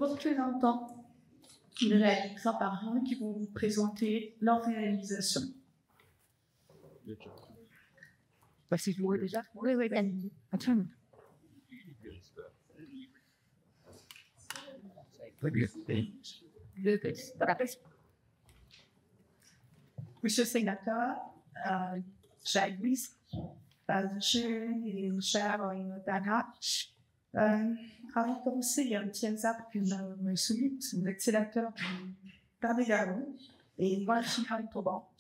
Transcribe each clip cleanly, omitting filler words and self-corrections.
représentants de réalisateurs par an qui vont vous présenter leur réalisation. Parce que je vois déjà. Oui, oui, ben. Attends. Monsieur le sénateur, Jacques Brice, et cher Dana, avant de commencer, il y a un petit hasard que me souligne, vous êtes sénateur du Tarn-et-Garonne, et moi, je suis Harry Toban.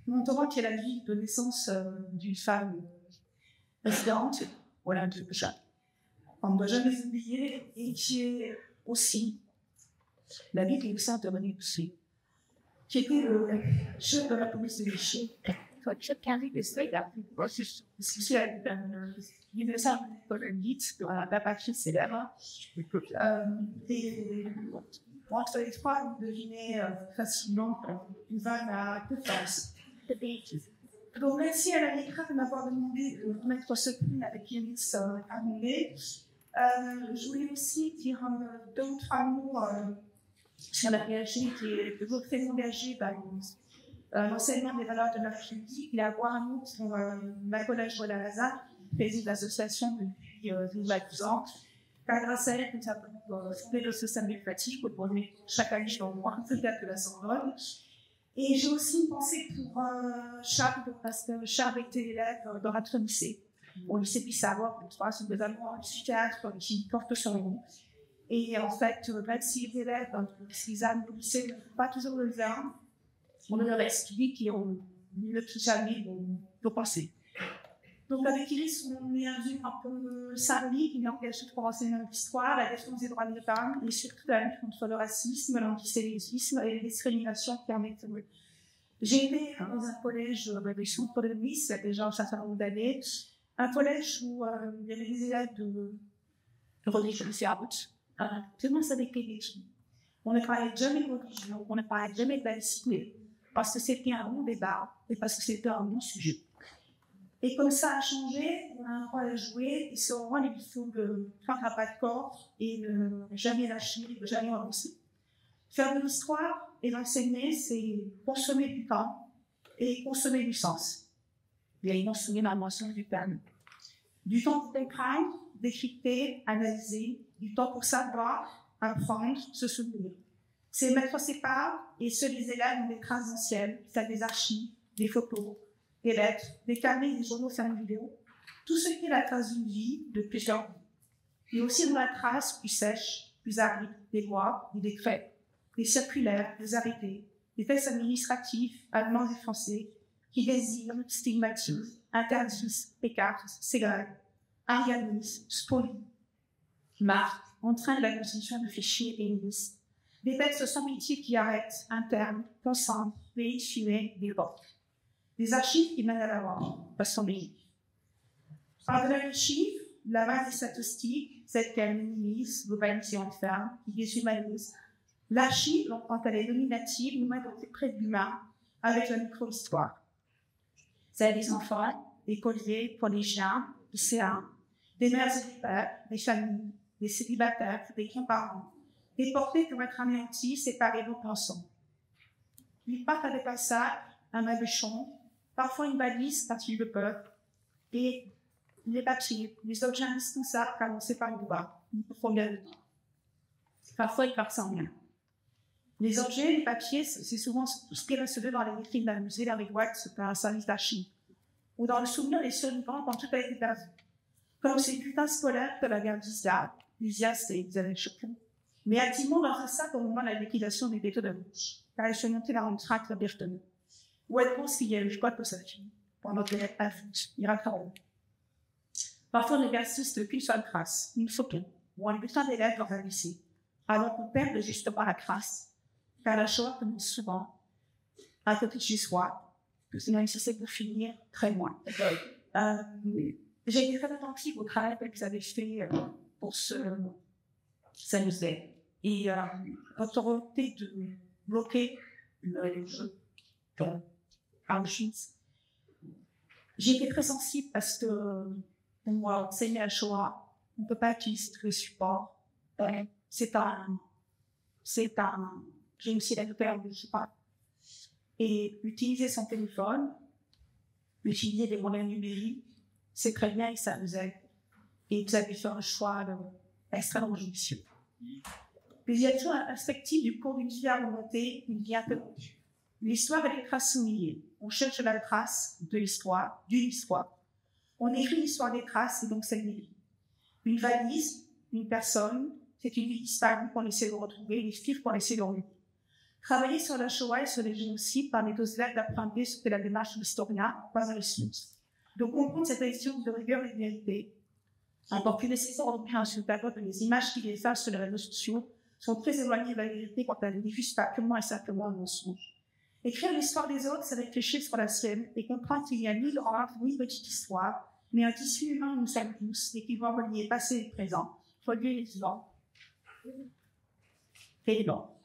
Mon Toban, qui est la ville de naissance d'une femme résidente, voilà, de Jacques. On ne doit jamais oublier, et qui est aussi la ville de Saint-Dominique aussi, qui était le chef de la police de Vichy. Je carry the state that c'est une ça pour un guide la partie célèbre. Et entre les trois, vous devinez facilement une vanne à deux faces. Donc, merci à la Micra de m'avoir demandé de mettre ce film avec Yanis Armé. Je voulais aussi dire deux ou trois mots sur la PHG qui est toujours très engagée dans l'enseignement des valeurs de la République. Il a voir un mot pour ma collègue Joël Lazare, présidente de l'association depuis 12 ans. Grâce à elle, nous avons fondé le système éducatif pour donner chaque année au moins peut-être de la Sorbonne. Et j'ai aussi une pensée pour Charles, parce que Charles était élève dans notre lycée. Au lycée Pissarrois, pour trois, c'est notamment un psychiatre qui porte son nom. Et en fait, même si les élèves dans les années au lycée ne font pas toujours le bien, on leur explique qu'ils ont le plus jamais de penser. Donc, avec Iris, on est un peu samedi, qui est engagé pour enseigner l'histoire, la défense des droits de femmes, et surtout la lutte contre le racisme, l'antisémitisme et les discriminations qui en est. J'ai été dans un collège de Centre de Nice, il y a déjà un certain nombre d'années, un collège où il y avait des élèves de religion différente. Tout le monde savait qu'il était. On ne parlait jamais de religion, on ne parlait jamais de laïcité, parce que c'était un bon débat et parce que c'était un bon sujet. Et comme ça a changé, on a un rôle à jouer, et ce rôle, il faut faire un pas de corps et ne jamais lâcher, ne jamais avancer. Faire de l'histoire et l'enseigner, c'est consommer du temps et consommer du sens. Il y a une enseignée ma moisson du permis. Du temps pour décrypter, décrypter, analyser, du temps pour savoir, apprendre, se souvenir. C'est mettre ses parts et ceux des élèves ont des traces anciennes, ça des archives, des photos, des lettres, des carnets, des journaux, faire une vidéo. Tout ce qui est la trace d'une vie, de plusieurs vies. Et aussi de la trace plus sèche, plus aride, des lois, des décrets, des circulaires, des arrêtés, des textes administratifs, allemands et français, qui désirent, stigmatisent, interdisent, écartent, ségrèguent, organisent, spolient, marquent, entraînent la constitution de fichiers et une liste. Des textes sans pitié qui arrêtent, internent, concentrent, véhiculent, dévorent. Des archives qui mènent à la mort, parce qu'on est. Par-delà les chiffres, la base des statistiques, celle qu'elle minimise, globalise et enferme, qui déshumanise. L'archive, quand elle est nominative, nous met au plus près de l'humain, avec la micro-histoire. C'est des enfants, des colliers, collégiens, lycéens, des mères et des pères, des familles, des célibataires, des grands-parents, des portés pour être anéantis, séparés de pensants. Ils partent avec un sac, un mabuchon, parfois une valise parce qu'ils le peuvent, et les papiers, les objets indispensables annoncés par le doigt, il faut bien le temps. Parfois, ils partent sans rien. Les objets, les papiers, c'est souvent ce qui est recevé dans les vitrines d'un musée, la Rivoire, c'est un service d'archives, ou dans le souvenir des survivants quand tout a été perdu. Comme ces bulletins scolaires de la guerre d'Israël, c'est des années choquantes. Mais activement dans un sac au moment de la liquidation des dépôts de bouche, car elle se montait la rentrée à Bertone. Où elle pense qu'il y a eu quoi pour sa fille, pendant qu'elle est adulte, il raconte. Parfois, on n'existe qu'une seule trace, une photo, ou un bulletin d'élève dans un lycée, alors qu'on perd justement la trace, car la Shoah commence souvent à côté de chez soi, que sinon il se pour finir très loin. J'ai été très attentive au travail que vous avez fait pour ça nous aide. Et votre volonté de bloquer le jeu j'ai été très sensible parce que pour moi, enseigner la Shoah, on ne peut pas utiliser le support c'est un génocide nucléaire, je ne sais pas. Et utiliser son téléphone, utiliser des moyens numériques, c'est très bien et ça nous aide. Et vous avez fait un choix extrêmement judicieux. Mais il y a toujours un perspective du cours d'une vie à remonter, une vie interrompue. L'histoire est des traces souillées. On cherche la trace de l'histoire, d'une histoire. On écrit l'histoire des traces et donc c'est une vie. Une valise, une personne, c'est une vie disparue qu'on essaie de retrouver, les fils qu'on essaie de retrouver. Travailler sur la Shoah et sur les génocides permet aux élèves d'apprendre ce que la démarche de l'historien, pas dans les sources. De comprendre cette question de rigueur et de vérité. Encore plus nécessaire de prendre sur le tableau que les images qui les fassent sur les réseaux sociaux sont très éloignées de la vérité quand elles ne diffusent pas purement et simplement un mensonge. Écrire l'histoire des autres, c'est réfléchir sur la sienne et comprendre qu'il n'y a ni grande ni petite histoire, mais un tissu humain où nous sommes tous et qui va relier passé et présent, relier les vivants et les morts.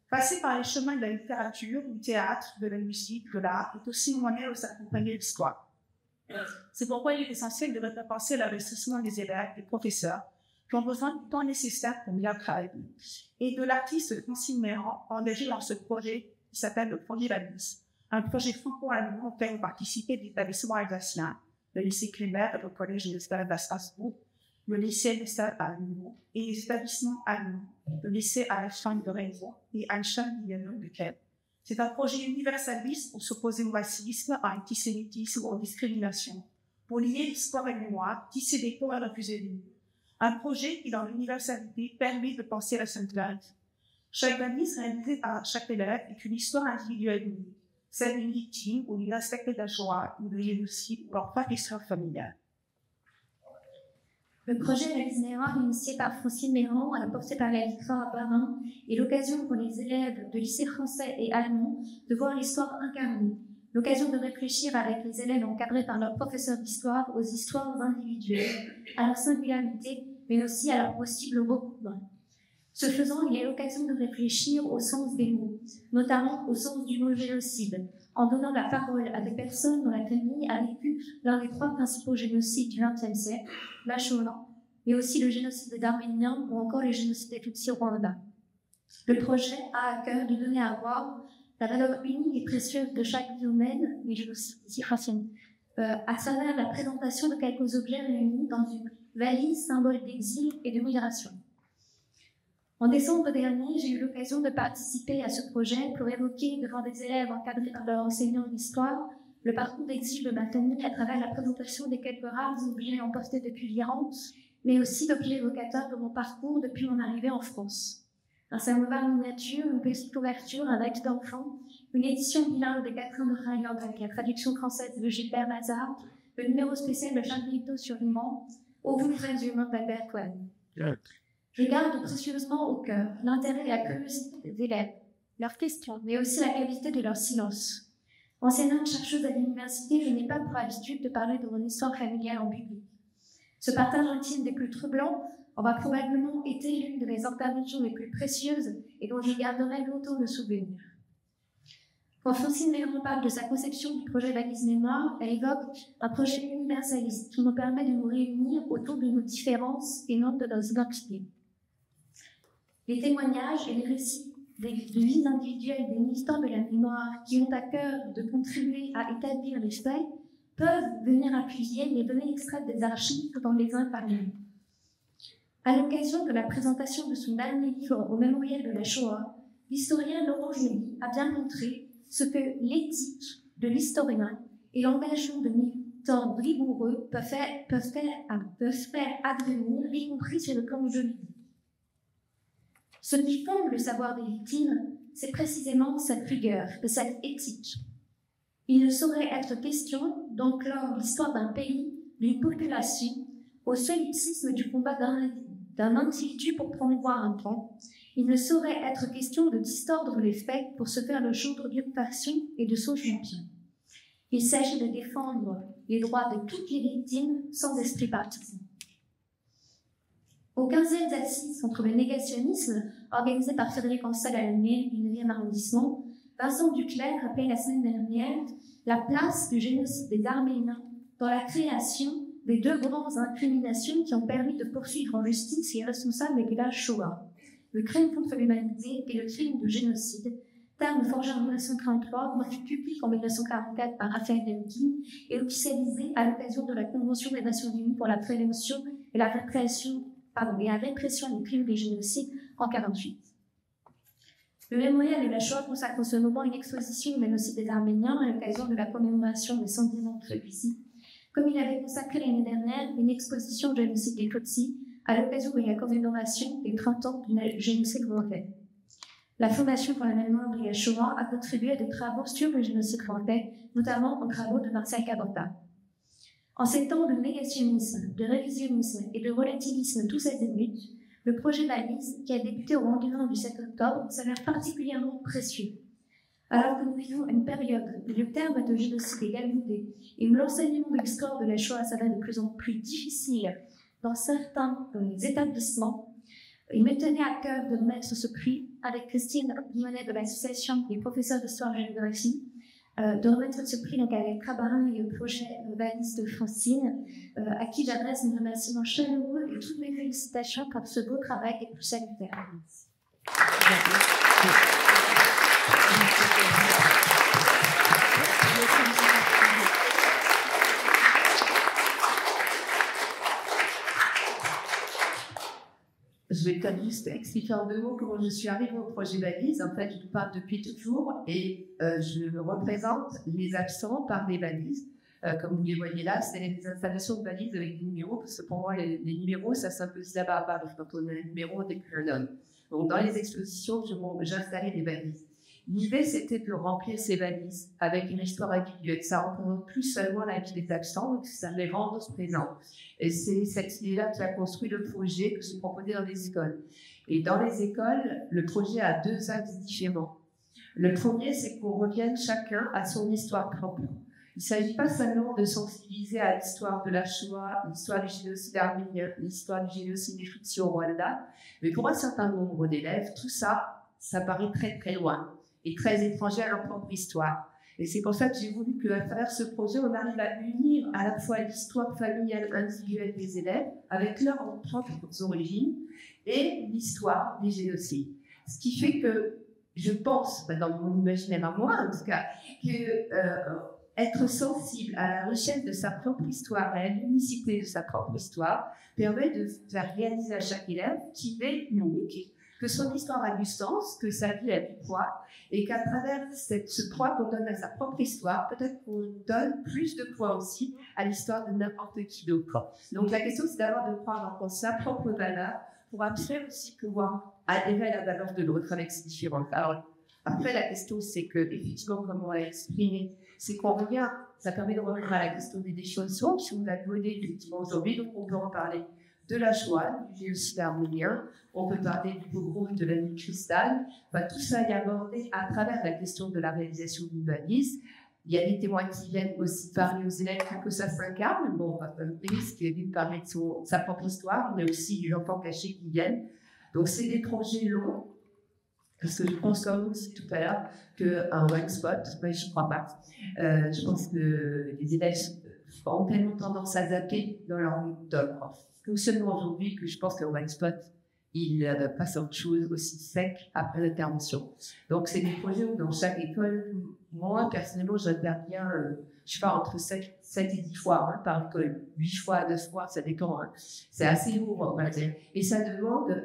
Passer par les chemins de la littérature, du théâtre, de la musique, de l'art est aussi une manière de s'accompagner l'histoire. C'est pourquoi il est essentiel de repenser l'investissement des élèves, des professeurs, qui ont besoin du temps nécessaire pour bien travailler, et de l'artiste Francine Méran engagé dans ce projet qui s'appelle le Projet Valise, un projet franco-allemand auquel ont participé des établissements alsaciens, le lycée Clémer, le collège de l'Estade à Strasbourg, le lycée Lestade à Lyon, et les établissements allemands, le lycée Einstein de Rennes et Einstein de Kiev. C'est un projet universaliste pour s'opposer au racisme, à l'antisémitisme ou aux discriminations, pour lier l'histoire et le mémoire, tisser des ponts à refuser l'une. Un projet qui, dans l'universalité, permet de penser la synthèse. Chaque valise réalisée par chaque élève est une histoire individuelle unique, celle d'une victime ou d'une aspect de la Shoah ou de génocide ou leur propre histoire familiale. Le projet Valise Mémoire, initié par Francine Méran, apporté par la Victoire à Barin, est l'occasion pour les élèves de lycées français et allemands de voir l'histoire incarnée, l'occasion de réfléchir avec les élèves encadrés par leurs professeurs d'histoire aux histoires individuelles, à leur singularité, mais aussi à leur possible recoupement. Ce faisant, il est l'occasion de réfléchir au sens des mots, notamment au sens du mot génocide, en donnant la parole à des personnes dont la famille a vécu l'un des trois principaux génocides du XXe siècle, la Shoah, mais aussi le génocide des Arméniens ou encore le génocide des Tutsis au Rwanda. Le projet a à cœur de donner à voir la valeur unique et précieuse de chaque vie humaine, les génocides anciennes, à travers la présentation de quelques objets réunis dans une valise symbole d'exil et de migration. En décembre dernier, j'ai eu l'occasion de participer à ce projet pour évoquer devant des élèves encadrés par leur enseignant d'histoire le parcours d'exil de ma famille à travers la présentation des quelques rares objets emportés depuis l'Iran, mais aussi d'objets évocateurs de mon parcours depuis mon arrivée en France. Un samovar miniature, une petite couverture, un acte d'enfant, une édition bilingue des Catherine de Rayland avec la traduction française de Gilbert Mazard, le numéro spécial de Charles Hebdo sur l'Iman, au vous les humains d'Albert Cohen. Je garde précieusement au cœur l'intérêt et la curiosité des élèves, leurs questions, mais aussi la qualité de leur silence. Enseignante chercheuse à l'université, je n'ai pas pour habitude de parler de mon histoire familiale en public. Ce partage intime des plus troublants aura probablement été l'une de mes interventions les plus précieuses et dont je garderai longtemps le souvenir. Quand Francine Méran parle de sa conception du projet Valise Mémoire, elle évoque un projet universaliste qui nous permet de nous réunir autour de nos différences et non de nos identités. Les témoignages et les récits de vies individuelles des militants de la mémoire qui ont à cœur de contribuer à établir les faits peuvent venir appuyer les données extraites des archives dont les uns parlent. À l'occasion de la présentation de son dernier livre au mémorial de la Shoah, l'historien Laurent Joly a bien montré ce que l'éthique de l'historien et l'engagement de militants rigoureux peuvent faire advenir, y compris sur le plan juridique. Ce qui fonde le savoir des victimes, c'est précisément cette rigueur, cette éthique. Il ne saurait être question d'enclore l'histoire d'un pays, d'une population, au solipsisme du combat d'un individu pour promouvoir un temps. Il ne saurait être question de distordre les faits pour se faire le chantre d'irritation et de sauge-empire. Il s'agit de défendre les droits de toutes les victimes sans esprit partisan. Au 15e assises contre le négationnisme, organisé par Frédéric Ancel à la mairie du 9e arrondissement, Vincent Duclerc rappelait la semaine dernière la place du génocide des Arméniens dans la création des deux grandes incriminations qui ont permis de poursuivre en justice les responsables de la Shoah, le crime contre l'humanité et le crime de génocide, terme forgé en 1943, rendu public en 1944 par Raphaël Lemkin et officialisé à l'occasion de la Convention des Nations Unies pour la prévention et la répression des crimes de génocide en 1948. Le mémorial de la Shoah consacre en ce moment une exposition du génocide des Arméniens à l'occasion de la commémoration des 110 ans de celui-ci, comme il avait consacré l'année dernière une exposition du génocide des Tutsis à l'occasion de la commémoration des 30 ans du génocide rwandais. La Fondation pour la mémoire de la Shoah a contribué à des travaux sur le génocide rwandais, notamment aux travaux de Marcel Cabotta. En ces temps de négationnisme, de révisionnisme et de relativisme tous azimuts, le projet Balise, qui a débuté au lendemain du 7 octobre, s'avère particulièrement précieux. Alors que nous vivons une période où le terme de génocide est galvaudé et où l'enseignement de l'histoire de la Shoah s'avère de plus en plus difficile dans certains établissements, il me tenait à cœur de mettre ce prix avec Christine Guimonet de l'association des professeurs d'histoire et de géographie, de remettre ce prix donc avec Cabarin et le projet Balise de Francine, à qui j'adresse mes remerciements chaleureux et toutes mes félicitations pour ce beau travail et pour salutaire. Je vais peut-être juste expliquer en 2 mots comment je suis arrivée au projet Balise. En fait, je vous parle depuis toujours et je représente les absents par des balises. Comme vous les voyez là, c'est les installations de balises avec des numéros, parce que pour moi, les numéros, ça s'impose la barbare. Quand on a un numéro, on est plus un homme. Donc, dans les expositions, j'installais des balises. L'idée, c'était de remplir ces balises avec une histoire individuelle. Ça ne représente plus seulement la vie des absents, donc ça les rend présents. Et c'est cette idée-là qui a construit le projet que j'ai proposé dans les écoles. Et dans les écoles, le projet a 2 axes différents. Le premier, c'est qu'on revienne chacun à son histoire propre. Il ne s'agit pas seulement de sensibiliser à l'histoire de la Shoah, l'histoire du génocide arménien, l'histoire du génocide des Tutsis au Rwanda, mais pour un certain nombre d'élèves, tout ça, ça paraît très très loin et très étranger à leur propre histoire. Et c'est pour ça que j'ai voulu qu'à travers ce projet, on arrive à unir à la fois l'histoire familiale individuelle des élèves avec leurs propres origines et l'histoire des génocides. Ce qui fait que je pense, dans mon imaginaire à moi en tout cas, que être sensible à la richesse de sa propre histoire, à l'unicité de sa propre histoire, permet de faire réaliser à chaque élève qu'il est unique, que son histoire a du sens, que sa vie a du poids, et qu'à travers ce poids qu'on donne à sa propre histoire, peut-être qu'on donne plus de poids aussi à l'histoire de n'importe qui d'autre. Donc la question, c'est d'abord de croire en sa propre valeur, pour après aussi pouvoir adhérer à la valeur de l'autre avec ses différentes. Alors, après, la question, c'est que, effectivement, comme on l'a exprimé, c'est qu'on revient, ça permet de revenir à la question des définitions, qui sont abordées effectivement aujourd'hui, donc on peut en parler de la Shoah, du génocide arménien, on peut parler du pogrom de la nuit cristal, tout ça est abordé à travers la question de la réalisation d'une balise. Il y a des témoins qui viennent aussi parler aux élèves pour que ça s'incarne. Bon, Brice qui est venu parler de sa propre histoire, mais aussi des enfants cachés qui viennent. Donc c'est des projets longs, parce que je pense comme aussi tout à l'heure qu'un one spot, mais je ne crois pas. Je pense que les élèves ont tellement tendance à zapper dans leur prof. Nous seulement aujourd'hui que je pense qu'un one spot, il passe à autre chose aussi sec après l'intervention. Donc c'est des projets où dans chaque école, moi personnellement j'interviens, je sais pas, entre 7 et 10 fois par école, 8 fois, 9 fois, ça dépend. C'est assez lourd, on va dire. Et ça demande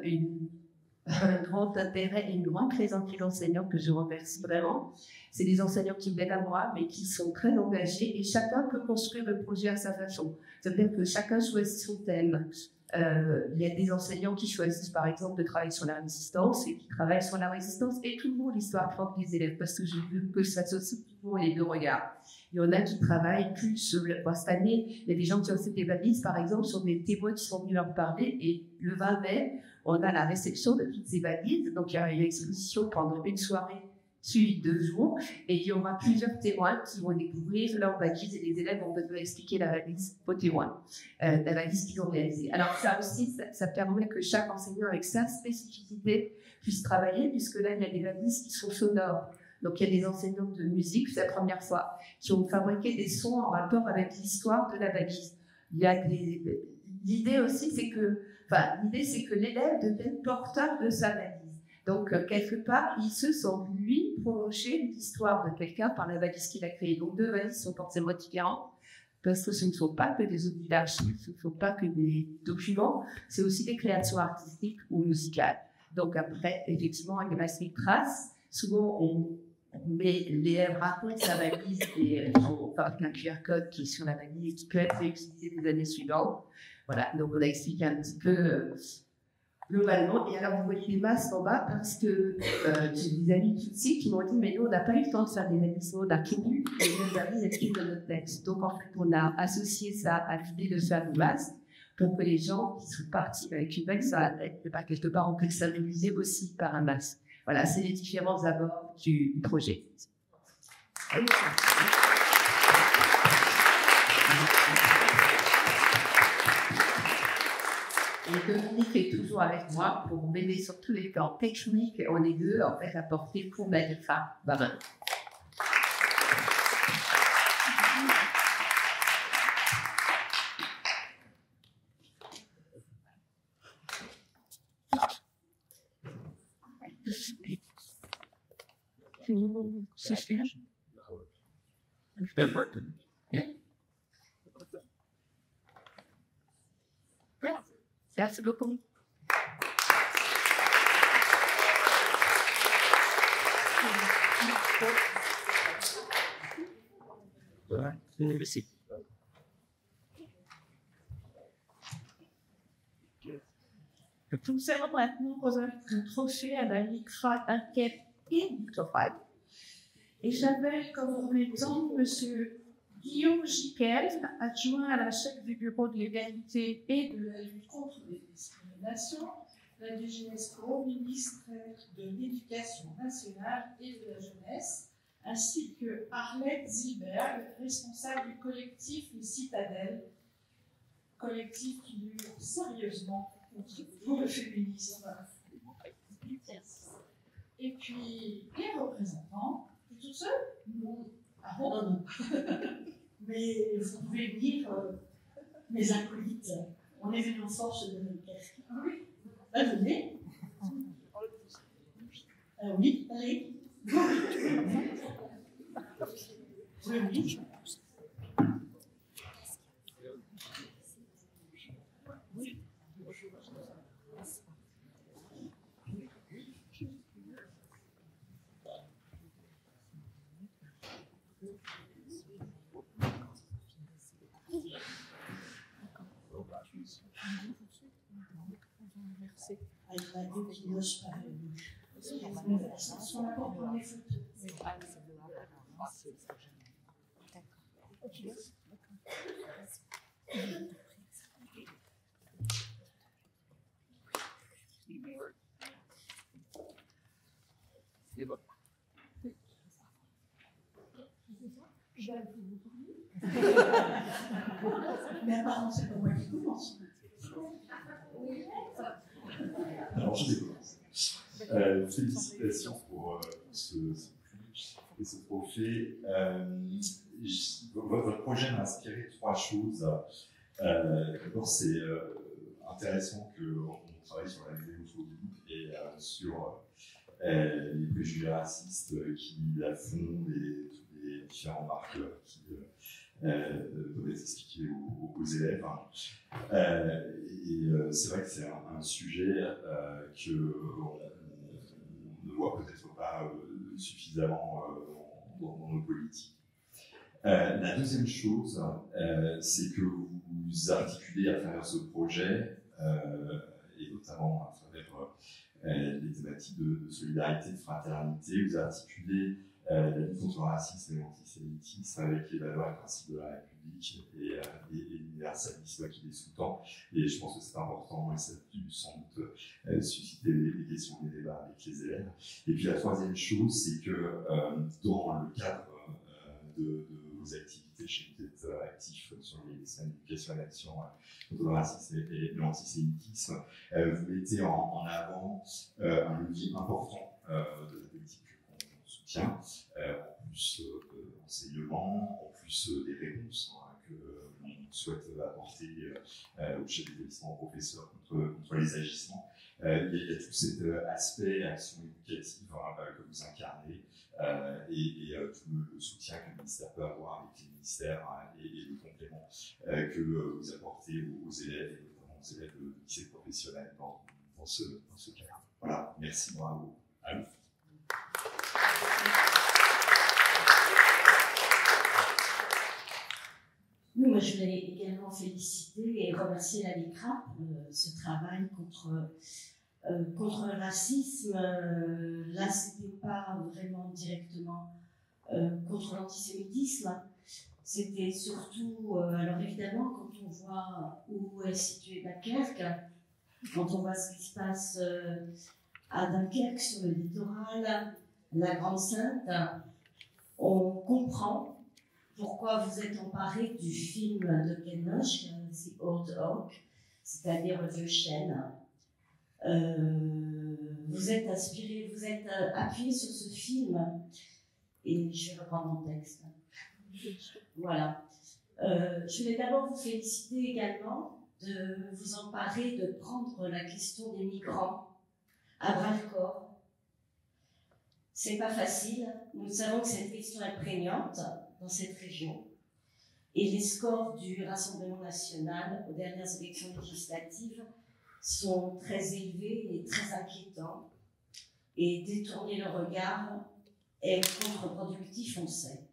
un grand intérêt et une grande présence d'enseignants que je remercie vraiment. C'est des enseignants qui viennent à moi, mais qui sont très engagés et chacun peut construire le projet à sa façon. C'est-à-dire que chacun choisit son thème. Il y a des enseignants qui choisissent par exemple de travailler sur la résistance et qui travaillent sur la résistance et toujours l'histoire propre des élèves parce que je veux que ça soit toujours les 2 regards. Il y en a qui travaillent plus sur cette année. Il y a des gens qui ont fait des balises par exemple sur des témoins qui sont venus leur parler et le 20 mai, on a la réception de toutes ces balises. Donc il y a une exposition pendant une soirée suivi 2 jours, et il y aura plusieurs témoins qui vont découvrir leur valise, et les élèves vont devoir expliquer la valise aux témoins, la valise qu'ils ont réalisée. Alors ça aussi, ça permet que chaque enseignant avec sa spécificité puisse travailler, puisque là, il y a des valises qui sont sonores. Donc il y a des enseignants de musique, c'est la première fois, qui ont fabriqué des sons en rapport avec l'histoire de la valise. Il y a l'idée aussi, c'est que, l'élève devienne porteur de sa valise. Donc, quelque part, il se sent, lui, prolonger l'histoire de quelqu'un par la valise qu'il a créée. Donc, deux valises sont forcément différentes, parce que ce ne sont pas que des outils d'archives, ce ne sont pas que des documents, c'est aussi des créations artistiques ou musicales. Donc, après, effectivement, il reste une trace. Souvent, mais l'élève raconte sa valise et on parle d'un QR code qui est sur la valise et qui peut être réutilisé les années suivantes. Voilà, donc on a expliqué un petit peu globalement. Et alors, vous voyez les masses en bas parce que j'ai des amis tout de suite qui m'ont dit mais nous, on n'a pas eu le temps de faire des valises, on a prévu et nos valises écrites dans notre texte. Donc, en fait, on a associé ça à l'idée de faire des masques pour que les gens qui sont partis avec une valise, quelque part, on peut s'amuser aussi par un masque. Voilà, c'est les différents abords du projet. Et Dominique est toujours avec moi pour m'aider sur tous les plans techniques. On est deux, en fait, à porter pour mettre ça. Bye-bye. Merci beaucoup. Merci. Nous allons maintenant remettre un trophée à la LICRA Enquête et et j'appelle comme exemple M. Guillaume Jiquel, adjoint à la chef du bureau de l'égalité et de la lutte contre les discriminations, la DGSCO, ministre de l'Éducation nationale et de la jeunesse, ainsi que Arlette Zilberg, responsable du collectif Les Citadelles, collectif qui lutte sérieusement pour le féminisme. Et puis, les représentants, tout seul? Non. Ah bon, non. Mais vous pouvez venir, mes acolytes. On est venus en force de notre casque. Ah oui, venez. Oui, allez. Oui. Avec la gueule qui n'ose pas mais apparemment, c'est pas moi qui commence. Alors, je décommence. Félicitations pour ce prix et ce trophée. Votre projet m'a inspiré trois choses. D'abord, c'est intéressant qu'on travaille sur la xénophobie et sur les préjugés racistes qui la fondent et tous les différents marqueurs qui doivent être expliqués aux élèves. C'est vrai que c'est un sujet qu'on ne voit peut-être pas suffisamment dans nos politiques. La deuxième chose, c'est que vous articulez à travers ce projet, et notamment à travers les thématiques de solidarité, de fraternité, vous articulez la lutte contre le racisme et l'antisémitisme avec les valeurs et principes de la République et l'universalisme qui les sous-tend. Et je pense que c'est important et ça a dû sans doute susciter des questions, des débats avec les élèves. Et puis la troisième chose, c'est que dans le cadre de vos activités, je sais que vous êtes actifs sur les semaines d'éducation et d'action contre le racisme et l'antisémitisme, vous mettez en avant un levier important de la politique qu'on soutient, en plus d'enseignement, en plus des réponses que l'on souhaite apporter établissements professeurs contre les agissements. Il y a tout cet aspect action éducative que vous incarnez et tout le soutien que le ministère peut avoir avec les ministères et le complément que vous apportez aux élèves, et notamment aux élèves de lycée professionnel dans ce cas-là. Voilà, merci, bravo à vous. Oui, moi je voulais également féliciter et remercier la LICRAP, ce travail contre le racisme. Là, c'était pas vraiment directement contre l'antisémitisme, c'était surtout, alors évidemment, quand on voit où est située Dunkerque, quand on voit ce qui se passe à Dunkerque, sur le littoral, la Grande Sainte, on comprend pourquoi vous êtes emparé du film de Ken Loach, The Old Oak, c'est-à-dire le vieux chêne. Vous êtes inspiré, vous êtes appuyé sur ce film, et je vais reprendre mon texte. Voilà. Je voulais d'abord vous féliciter également de vous emparer, de prendre la question des migrants à bras-le-corps. C'est pas facile. Nous savons que cette question est prégnante dans cette région. Et les scores du Rassemblement national aux dernières élections législatives sont très élevés et très inquiétants. Et détourner le regard est contre-productif, on sait.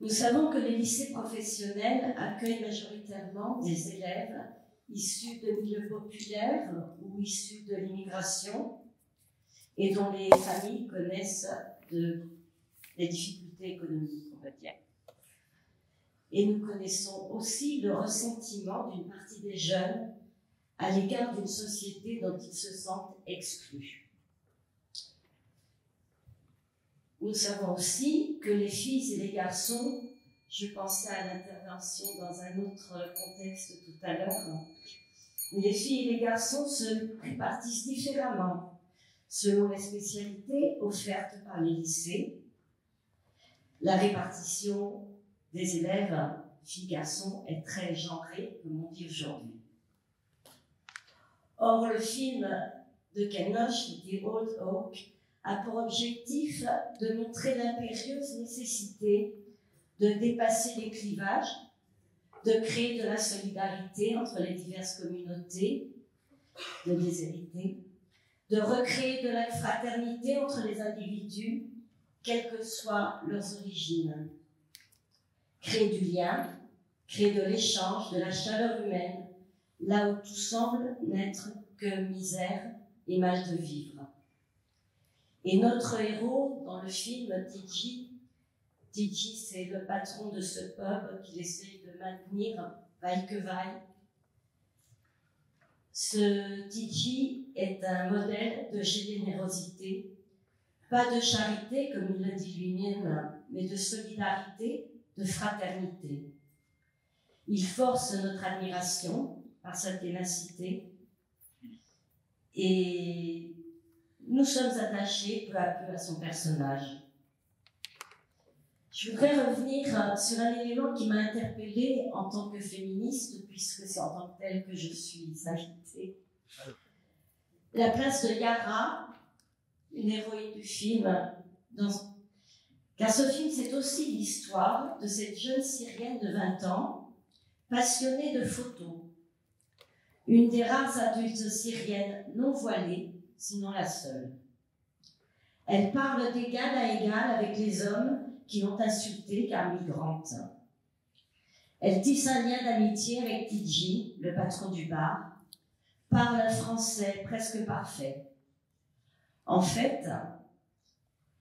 Nous savons que les lycées professionnels accueillent majoritairement des élèves issus de milieux populaires ou issus de l'immigration et dont les familles connaissent des difficultés économiques, on va dire. Et nous connaissons aussi le ressentiment d'une partie des jeunes à l'égard d'une société dont ils se sentent exclus. Nous savons aussi que les filles et les garçons, je pensais à l'intervention dans un autre contexte tout à l'heure, les filles et les garçons se répartissent différemment selon les spécialités offertes par les lycées. La répartition des élèves, filles-garçons, est très genrée, comme on dit aujourd'hui. Or, le film de Ken Loach, The Old Oak, a pour objectif de montrer l'impérieuse nécessité de dépasser les clivages, de créer de la solidarité entre les diverses communautés, de déshériter, de recréer de la fraternité entre les individus, quelles que soient leurs origines. Créer du lien, créer de l'échange, de la chaleur humaine, là où tout semble n'être que misère et mal de vivre. Et notre héros dans le film, Tiji, c'est le patron de ce pub qu'il essaye de maintenir, vaille que vaille. Ce Tiji est un modèle de générosité, pas de charité, comme il le dit lui-même, mais de solidarité, de fraternité. Il force notre admiration par sa ténacité et nous sommes attachés peu à peu à son personnage. Je voudrais revenir sur un élément qui m'a interpellée en tant que féministe, puisque c'est en tant que telle que je suis invitée. La place de Yara, une héroïne du film, car ce film, c'est aussi l'histoire de cette jeune Syrienne de 20 ans, passionnée de photos. Une des rares adultes syriennes non voilées, sinon la seule. Elle parle d'égal à égal avec les hommes qui l'ont insultée car migrante. Elle tisse un lien d'amitié avec Tiji, le patron du bar, parle un français presque parfait. En fait,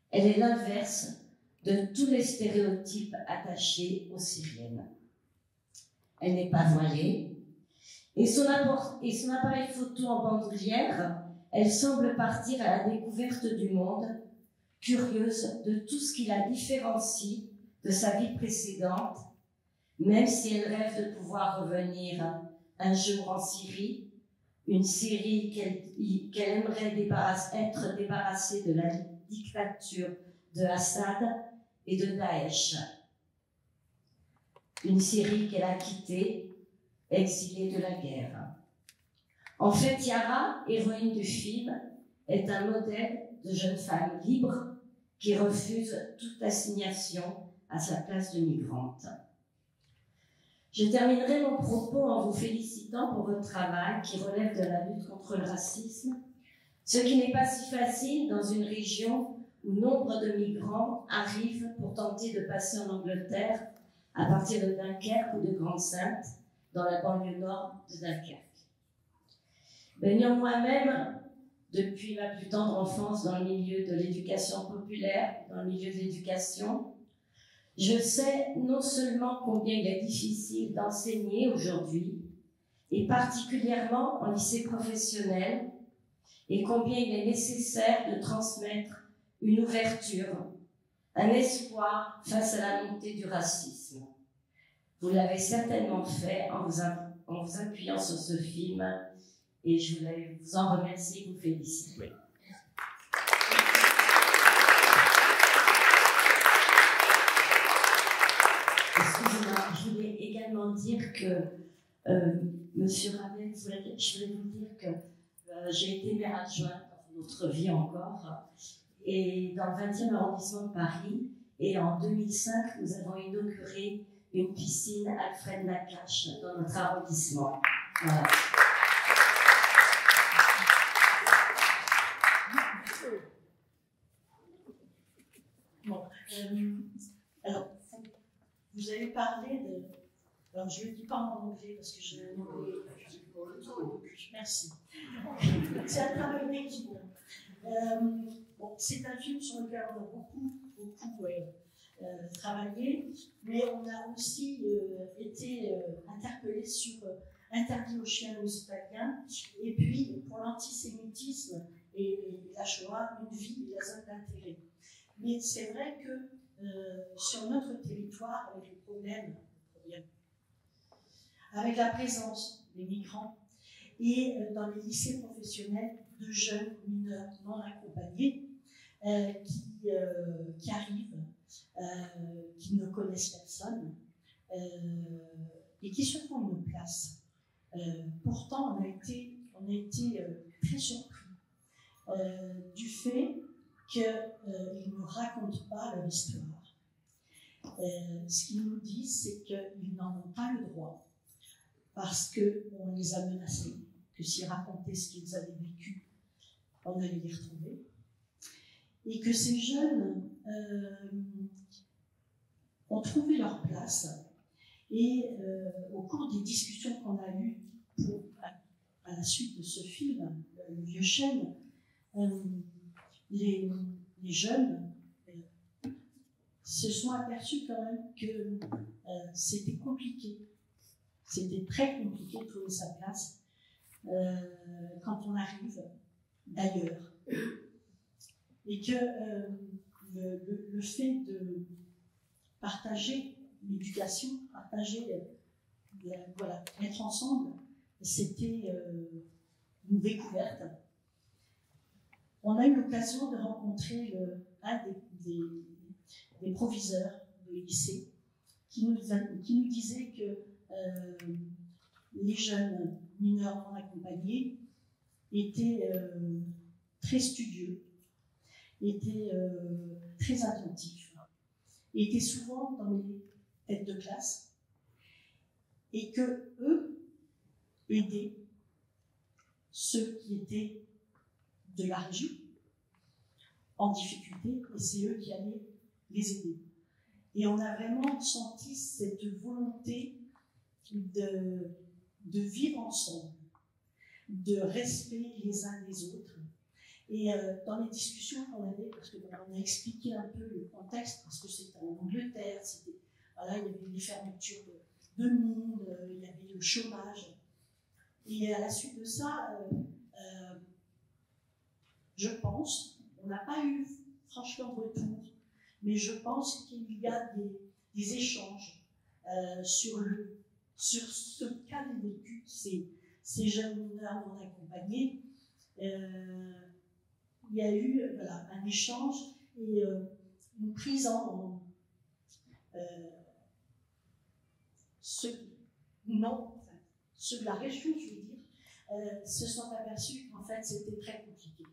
elle est l'inverse de tous les stéréotypes attachés aux Syriennes. Elle n'est pas voilée, et son appareil photo en bandoulière, elle semble partir à la découverte du monde, curieuse de tout ce qui la différencie de sa vie précédente, même si elle rêve de pouvoir revenir un jour en Syrie, une Syrie qu'elle aimerait être débarrassée de la dictature de Assad et de Daesh. Une Syrie qu'elle a quittée exilée de la guerre. En fait, Yara, héroïne du film, est un modèle de jeune femme libre qui refuse toute assignation à sa place de migrante. Je terminerai mon propos en vous félicitant pour votre travail qui relève de la lutte contre le racisme, ce qui n'est pas si facile dans une région où nombre de migrants arrivent pour tenter de passer en Angleterre à partir de Dunkerque ou de Grande-Synthe, dans la banlieue nord de Dunkerque. Baignant moi-même, depuis ma plus tendre enfance, dans le milieu de l'éducation populaire, dans le milieu de l'éducation, je sais non seulement combien il est difficile d'enseigner aujourd'hui, et particulièrement en lycée professionnel, et combien il est nécessaire de transmettre une ouverture, un espoir face à la montée du racisme. Vous l'avez certainement fait en vous appuyant sur ce film, et je voulais vous en remercier et vous féliciter. Oui. Excusez-moi, je voulais également dire que, Monsieur Ravel, je voulais vous dire que j'ai été maire adjointe dans notre vie encore, et dans le 20e arrondissement de Paris, et en 2005, nous avons inauguré une piscine Alfred Nakache dans notre arrondissement. Voilà. Bon, alors, vous avez parlé de... Alors, je ne le dis pas en anglais parce que je... Merci. C'est un travail d'équipe. Bon, c'est un film sur lequel on a beaucoup travaillé, mais on a aussi été interpellé sur Interdit aux chiens aux Italiens, et puis pour l'antisémitisme et la Shoah, une vie et la zone d'intérêt. Mais c'est vrai que sur notre territoire, avec les problèmes, avec la présence des migrants et dans les lycées professionnels de jeunes mineurs non accompagnés qui arrivent, qui ne connaissent personne et qui se font une place. Pourtant, on a été très surpris du fait qu'ils ne racontent pas leur histoire. Ce qu'ils nous disent, c'est qu'ils n'en ont pas le droit parce qu'on les a menacés, que s'ils racontaient ce qu'ils avaient vécu, on allait les retrouver. Et que ces jeunes ont trouvé leur place. Et au cours des discussions qu'on a eues à la suite de ce film, Le Vieux Chêne, les jeunes se sont aperçus quand même que c'était compliqué. C'était très compliqué de trouver sa place quand on arrive d'ailleurs. Et que le fait de partager l'éducation, être ensemble, c'était une découverte. On a eu l'occasion de rencontrer un des proviseurs de lycée qui nous disait que les jeunes mineurs non accompagnés étaient très studieux, étaient très attentifs, étaient souvent dans les têtes de classe et que eux aidaient ceux qui étaient de la région en difficulté et c'est eux qui allaient les aider. Et on a vraiment senti cette volonté de vivre ensemble, de respect les uns les autres. Et dans les discussions qu'on avait, parce qu'on a expliqué un peu le contexte, parce que c'était en Angleterre, voilà, il y avait les fermetures de mines, il y avait le chômage. Et à la suite de ça, je pense, on n'a pas eu franchement de retour, mais je pense qu'il y a des échanges sur ce qu'a vécu ces jeunes mineurs non accompagnés. Il y a eu un échange et une prise en ceux de la région, je veux dire, se sont aperçus qu'en fait c'était très compliqué.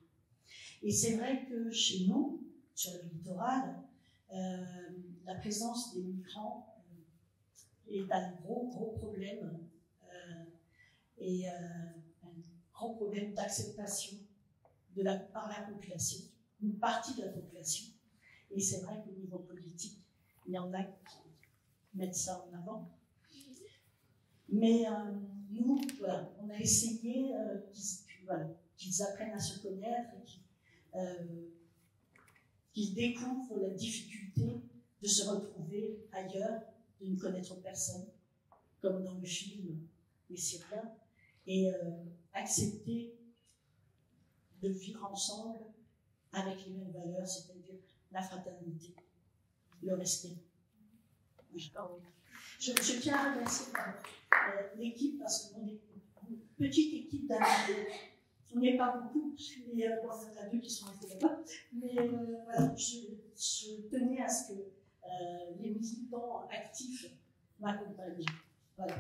Et c'est vrai que chez nous, sur le littoral, la présence des migrants est un gros problème et un grand problème d'acceptation par la population, une partie de la population. Et c'est vrai qu'au niveau politique, il y en a qui mettent ça en avant. Mais nous, voilà, on a essayé qu'ils apprennent à se connaître et qu'ils découvrent la difficulté de se retrouver ailleurs, de ne connaître personne, comme dans le film Les Syriens, et accepter de vivre ensemble avec les mêmes valeurs, c'est-à-dire la fraternité, le respect. Je tiens à remercier l'équipe parce qu'on est une petite équipe d'amis. On n'est pas beaucoup, et il y en a deux qui sont restés là-bas. Mais voilà, je tenais à ce que les militants actifs m'accompagnent. Voilà.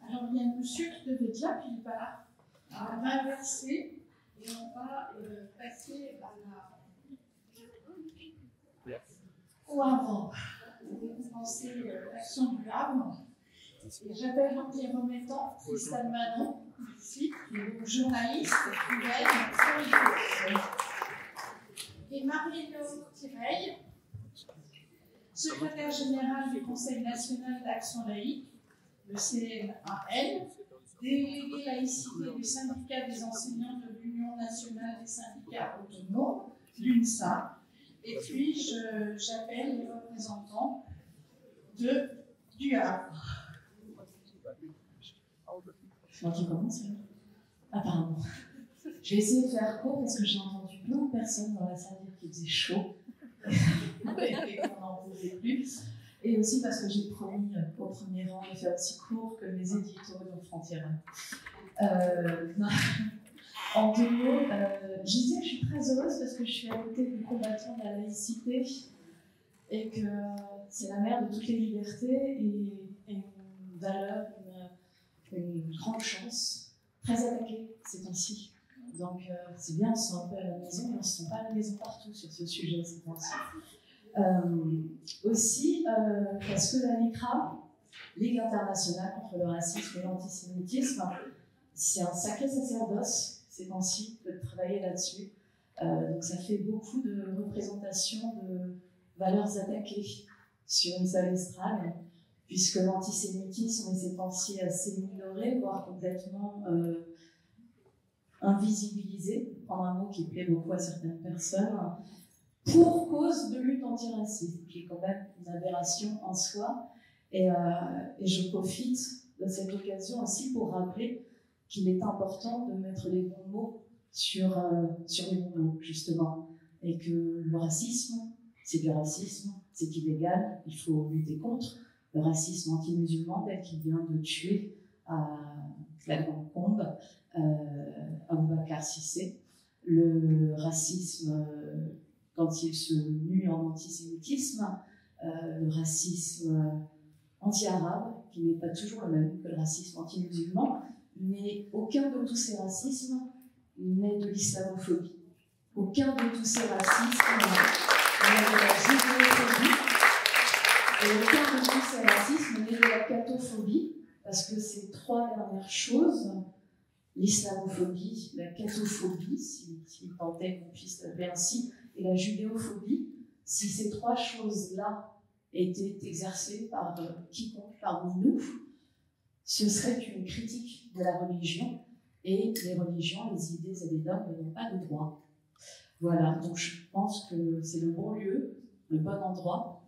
Alors, il y a un monsieur qui devait être là, puis il part. On va inverser et on va passer à la... au avant. Vous récompenser l'action du Havre. J'appelle donc les remettants Christelle Manon, ici, qui est journaliste, écrivaine, et Marie-Laure Tireille, secrétaire générale du Conseil national d'action laïque, le CNAL, délégué laïcité du syndicat des enseignants de l'Union nationale des syndicats autonomes, l'UNSA, et puis j'appelle les représentants du Havre. C'est moi qui commence. Apparemment. Je vais essayer de faire court parce que j'ai entendu plein de personnes dans la salle dire qu'il faisait chaud et qu'on n'en pouvait plus. Et aussi parce que j'ai promis au premier rang de faire aussi court que mes éditos de Frontières. En deux mots, je disais que je suis très heureuse parce que je suis à côté du combattant de la laïcité et que c'est la mère de toutes les libertés et une valeur, une grande chance, très attaquée ces temps-ci. Donc c'est bien, on se sent un peu à la maison, mais on ne se sent pas à la maison partout sur ce sujet ces temps-ci. Aussi parce que la LICRA, Ligue internationale contre le racisme et l'antisémitisme, c'est un sacré sacerdoce ces temps-ci de travailler là-dessus. Donc ça fait beaucoup de représentations de valeurs attaquées sur une seule estrade, puisque l'antisémitisme est ces temps-ci assez minoré, voire complètement invisibilisé, prendre un mot qui plaît beaucoup à certaines personnes, pour cause de lutte antiraciste, qui est quand même une aberration en soi. Et je profite de cette occasion aussi pour rappeler qu'il est important de mettre les bons mots sur les bons mots, justement. Et que le racisme, c'est du racisme, c'est illégal, il faut lutter contre. Le racisme anti-musulman tel qu'il vient de tuer à Clermont Combe, Aboubacar Cissé. Le racisme, quand il se mue en antisémitisme, le racisme anti-arabe, qui n'est pas toujours le même que le racisme anti-musulman, mais aucun de tous ces racismes n'est de l'islamophobie. Aucun de tous ces racismes n'est de la judeophobie. Et au cœur de tout ce racisme naît de la catophobie, parce que ces trois dernières choses, l'islamophobie, la catophobie, si tant est qu'on puisse l'appeler ainsi, et la judéophobie, si ces trois choses-là étaient exercées par quiconque parmi nous, ce serait une critique de la religion, et les religions, les idées et les dogmes n'ont pas de droit. Voilà, donc je pense que c'est le bon lieu, le bon endroit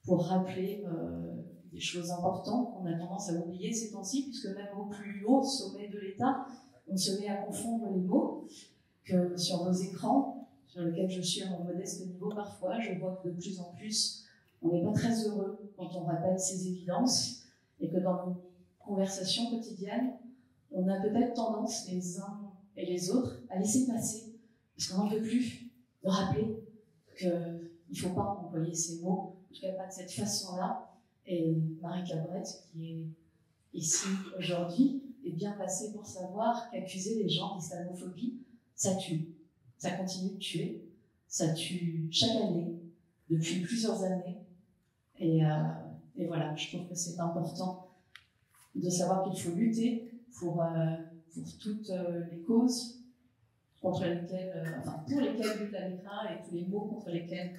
pour rappeler des choses importantes qu'on a tendance à oublier ces temps-ci, puisque même au plus haut sommet de l'État, on se met à confondre les mots, que sur nos écrans, sur lesquels je suis à mon modeste niveau parfois, je vois que de plus en plus, on n'est pas très heureux quand on rappelle ces évidences, et que dans nos conversations quotidiennes, on a peut-être tendance, les uns et les autres, à laisser passer, parce qu'on n'en peut plus de rappeler qu'il ne faut pas employer ces mots, en tout cas pas de cette façon-là. Et Marie Cabrette, qui est ici aujourd'hui, est bien placée pour savoir qu'accuser les gens d'islamophobie, ça tue. Ça continue de tuer. Ça tue chaque année, depuis plusieurs années. Et voilà, je trouve que c'est important de savoir qu'il faut lutter pour toutes les causes contre lesquelles, pour lesquelles lutte la LICRA et tous les mots contre lesquels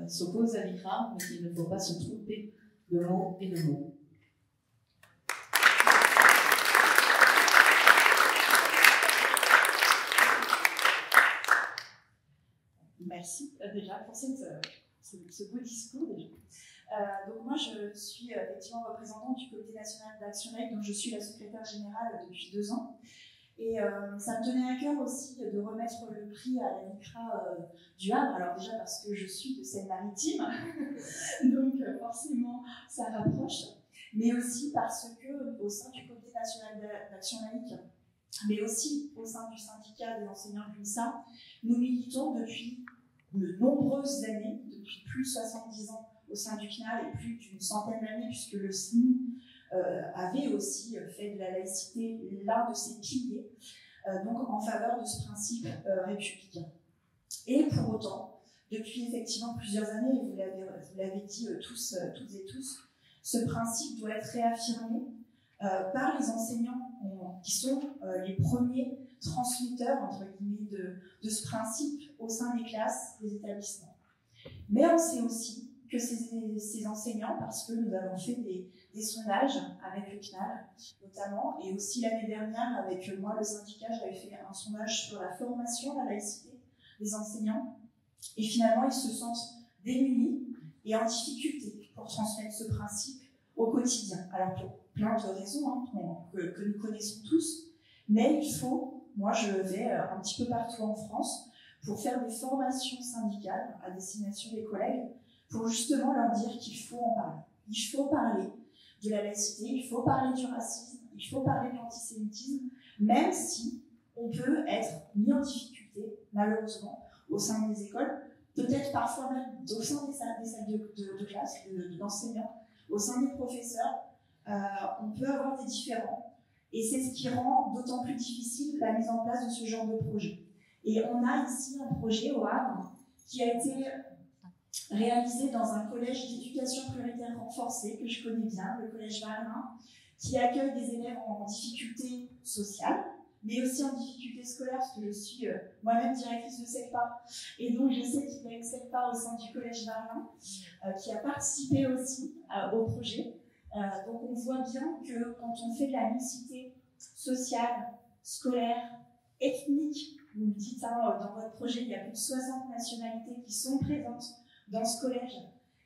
s'oppose la LICRA, mais qu'il ne faut pas se tromper de mots et de mots. Merci déjà pour ce beau discours. Déjà. Donc moi, je suis effectivement représentante du Comité national d'Action laïque, dont je suis la secrétaire générale depuis 2 ans. Et ça me tenait à cœur aussi de remettre le prix à la LICRA du Havre. Alors déjà parce que je suis de Seine-Maritime, donc forcément ça rapproche, mais aussi parce que au sein du Comité national d'Action laïque, mais aussi au sein du syndicat des enseignants de l'UNSA, nous militons depuis de nombreuses années, depuis plus de 70 ans au sein du CNAL et plus d'une centaine d'années, puisque le SNU avait aussi fait de la laïcité l'un de ses piliers, donc en faveur de ce principe républicain. Et pour autant, depuis effectivement plusieurs années, et vous l'avez dit toutes et tous, ce principe doit être réaffirmé par les enseignants qui sont les premiers transmetteurs, entre guillemets, de ce principe au sein des classes, des établissements. Mais on sait aussi que ces enseignants, parce que nous avons fait des sondages avec le CNAL notamment, et aussi l'année dernière avec moi, le syndicat, j'avais fait un sondage sur la formation à la laïcité des enseignants, et finalement ils se sentent démunis et en difficulté pour transmettre ce principe au quotidien. Alors pour plein de raisons que nous connaissons tous, mais il faut, moi je vais un petit peu partout en France pour faire des formations syndicales à destination des collègues, pour justement leur dire qu'il faut en parler. Il faut parler de la laïcité, il faut parler du racisme, il faut parler de l'antisémitisme, même si on peut être mis en difficulté, malheureusement, au sein des écoles, peut-être parfois même au sein des salles de classe, d'enseignants, au sein des professeurs, on peut avoir des différends. Et c'est ce qui rend d'autant plus difficile la mise en place de ce genre de projet. Et on a ici un projet au Havre qui a été réalisé dans un collège d'éducation prioritaire renforcée que je connais bien, le collège Varlin, qui accueille des élèves en difficulté sociale, mais aussi en difficulté scolaire, parce que je suis moi-même directrice de SECPA, et donc je sais qu'il y a une SECPA au sein du collège Varlin qui a participé aussi au projet. Donc on voit bien que quand on fait de la mixité sociale, scolaire, ethnique, vous le dites dans votre projet, il y a plus de 60 nationalités qui sont présentes dans ce collège.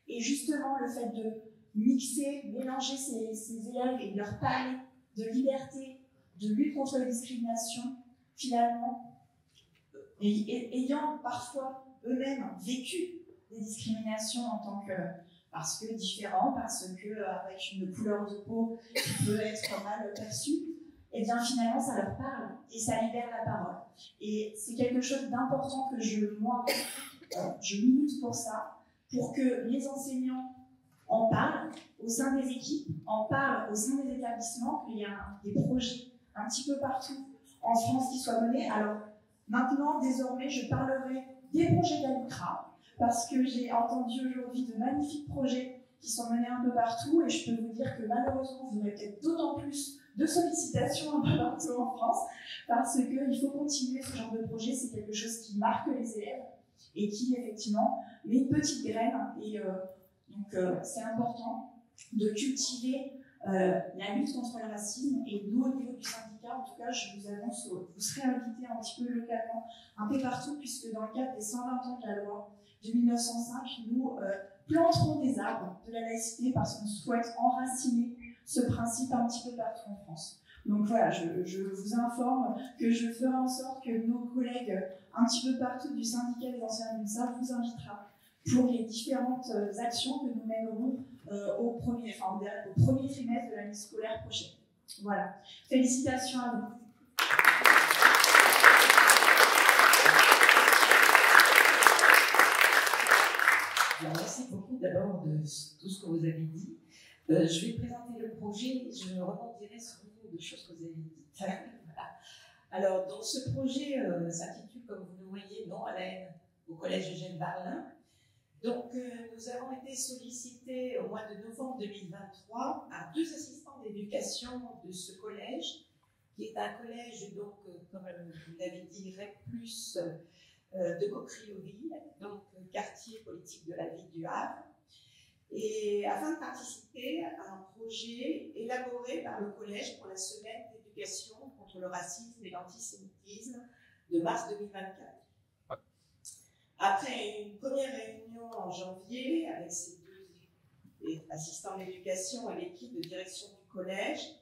Et justement, le fait de mixer, mélanger ces élèves et de leur parler de liberté, de lutte contre la discrimination, finalement, ayant parfois eux-mêmes vécu des discriminations en tant que, parce que différents, parce que avec une couleur de peau qui peut être mal perçue, et bien finalement ça leur parle et ça libère la parole. Et c'est quelque chose d'important que je milite pour ça, pour que les enseignants en parlent au sein des équipes, en parlent au sein des établissements, qu'il y a des projets un petit peu partout en France qui soient menés. Alors maintenant, désormais, je parlerai des projets de la LICRA, parce que j'ai entendu aujourd'hui de magnifiques projets qui sont menées un peu partout, et je peux vous dire que malheureusement, vous aurez peut-être d'autant plus de sollicitations un peu partout en France, parce qu'il faut continuer ce genre de projet. C'est quelque chose qui marque les élèves et qui, effectivement, met une petite graine. Et donc, c'est important de cultiver la lutte contre le racisme. Et nous, au niveau du syndicat, en tout cas, je vous annonce, vous serez invités un petit peu localement, un peu partout, puisque dans le cadre des 120 ans de la loi de 1905, nous planterons des arbres de la laïcité parce qu'on souhaite enraciner ce principe un petit peu partout en France. Donc voilà, je vous informe que je ferai en sorte que nos collègues un petit peu partout du syndicat des enseignants de l'UNSA vous invitera pour les différentes actions que nous mènerons au premier trimestre de l'année scolaire prochaine. Voilà. Félicitations à vous. Merci beaucoup d'abord de tout ce que vous avez dit. Je vais présenter le projet et je rebondirai sur une de choses que vous avez dites. Voilà. Alors, donc, ce projet s'intitule, comme vous le voyez, Non à la haine au collège Eugène Barlin. Donc, nous avons été sollicités au mois de novembre 2023 par 2 assistants d'éducation de ce collège, qui est un collège, donc, comme vous l'avez dit, REP+, de Cocrioville, donc quartier politique de la ville du Havre, et afin de participer à un projet élaboré par le collège pour la semaine d'éducation contre le racisme et l'antisémitisme de mars 2024. Après une première réunion en janvier avec ces 2 assistants d'éducation et l'équipe de direction du collège,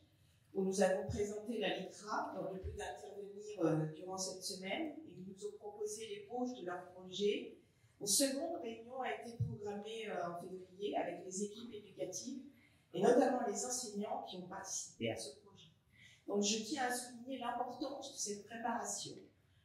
où nous avons présenté la LICRA dans le but d'intervenir durant cette semaine, et ils nous ont proposé l'ébauche de leur projet. Une seconde réunion a été programmée en février avec les équipes éducatives et notamment les enseignants qui ont participé à ce projet. Donc je tiens à souligner l'importance de cette préparation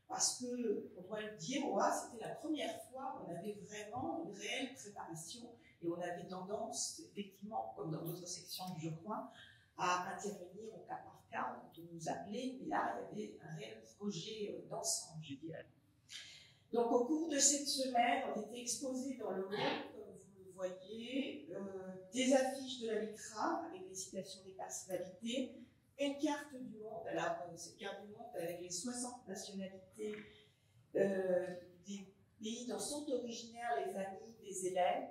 parce que, on doit le dire, c'était la première fois où on avait vraiment une réelle préparation et on avait tendance, effectivement, comme dans d'autres sections, je crois, à intervenir au cas par cas, quand on nous appelait, mais là, il y avait un réel projet d'ensemble, je dirais. Donc, au cours de cette semaine, on était exposés dans le monde, comme vous le voyez, des affiches de la LICRA avec les citations des personnalités, une carte du monde, alors cette carte du monde avec les 60 nationalités des pays dont sont originaires les familles des élèves,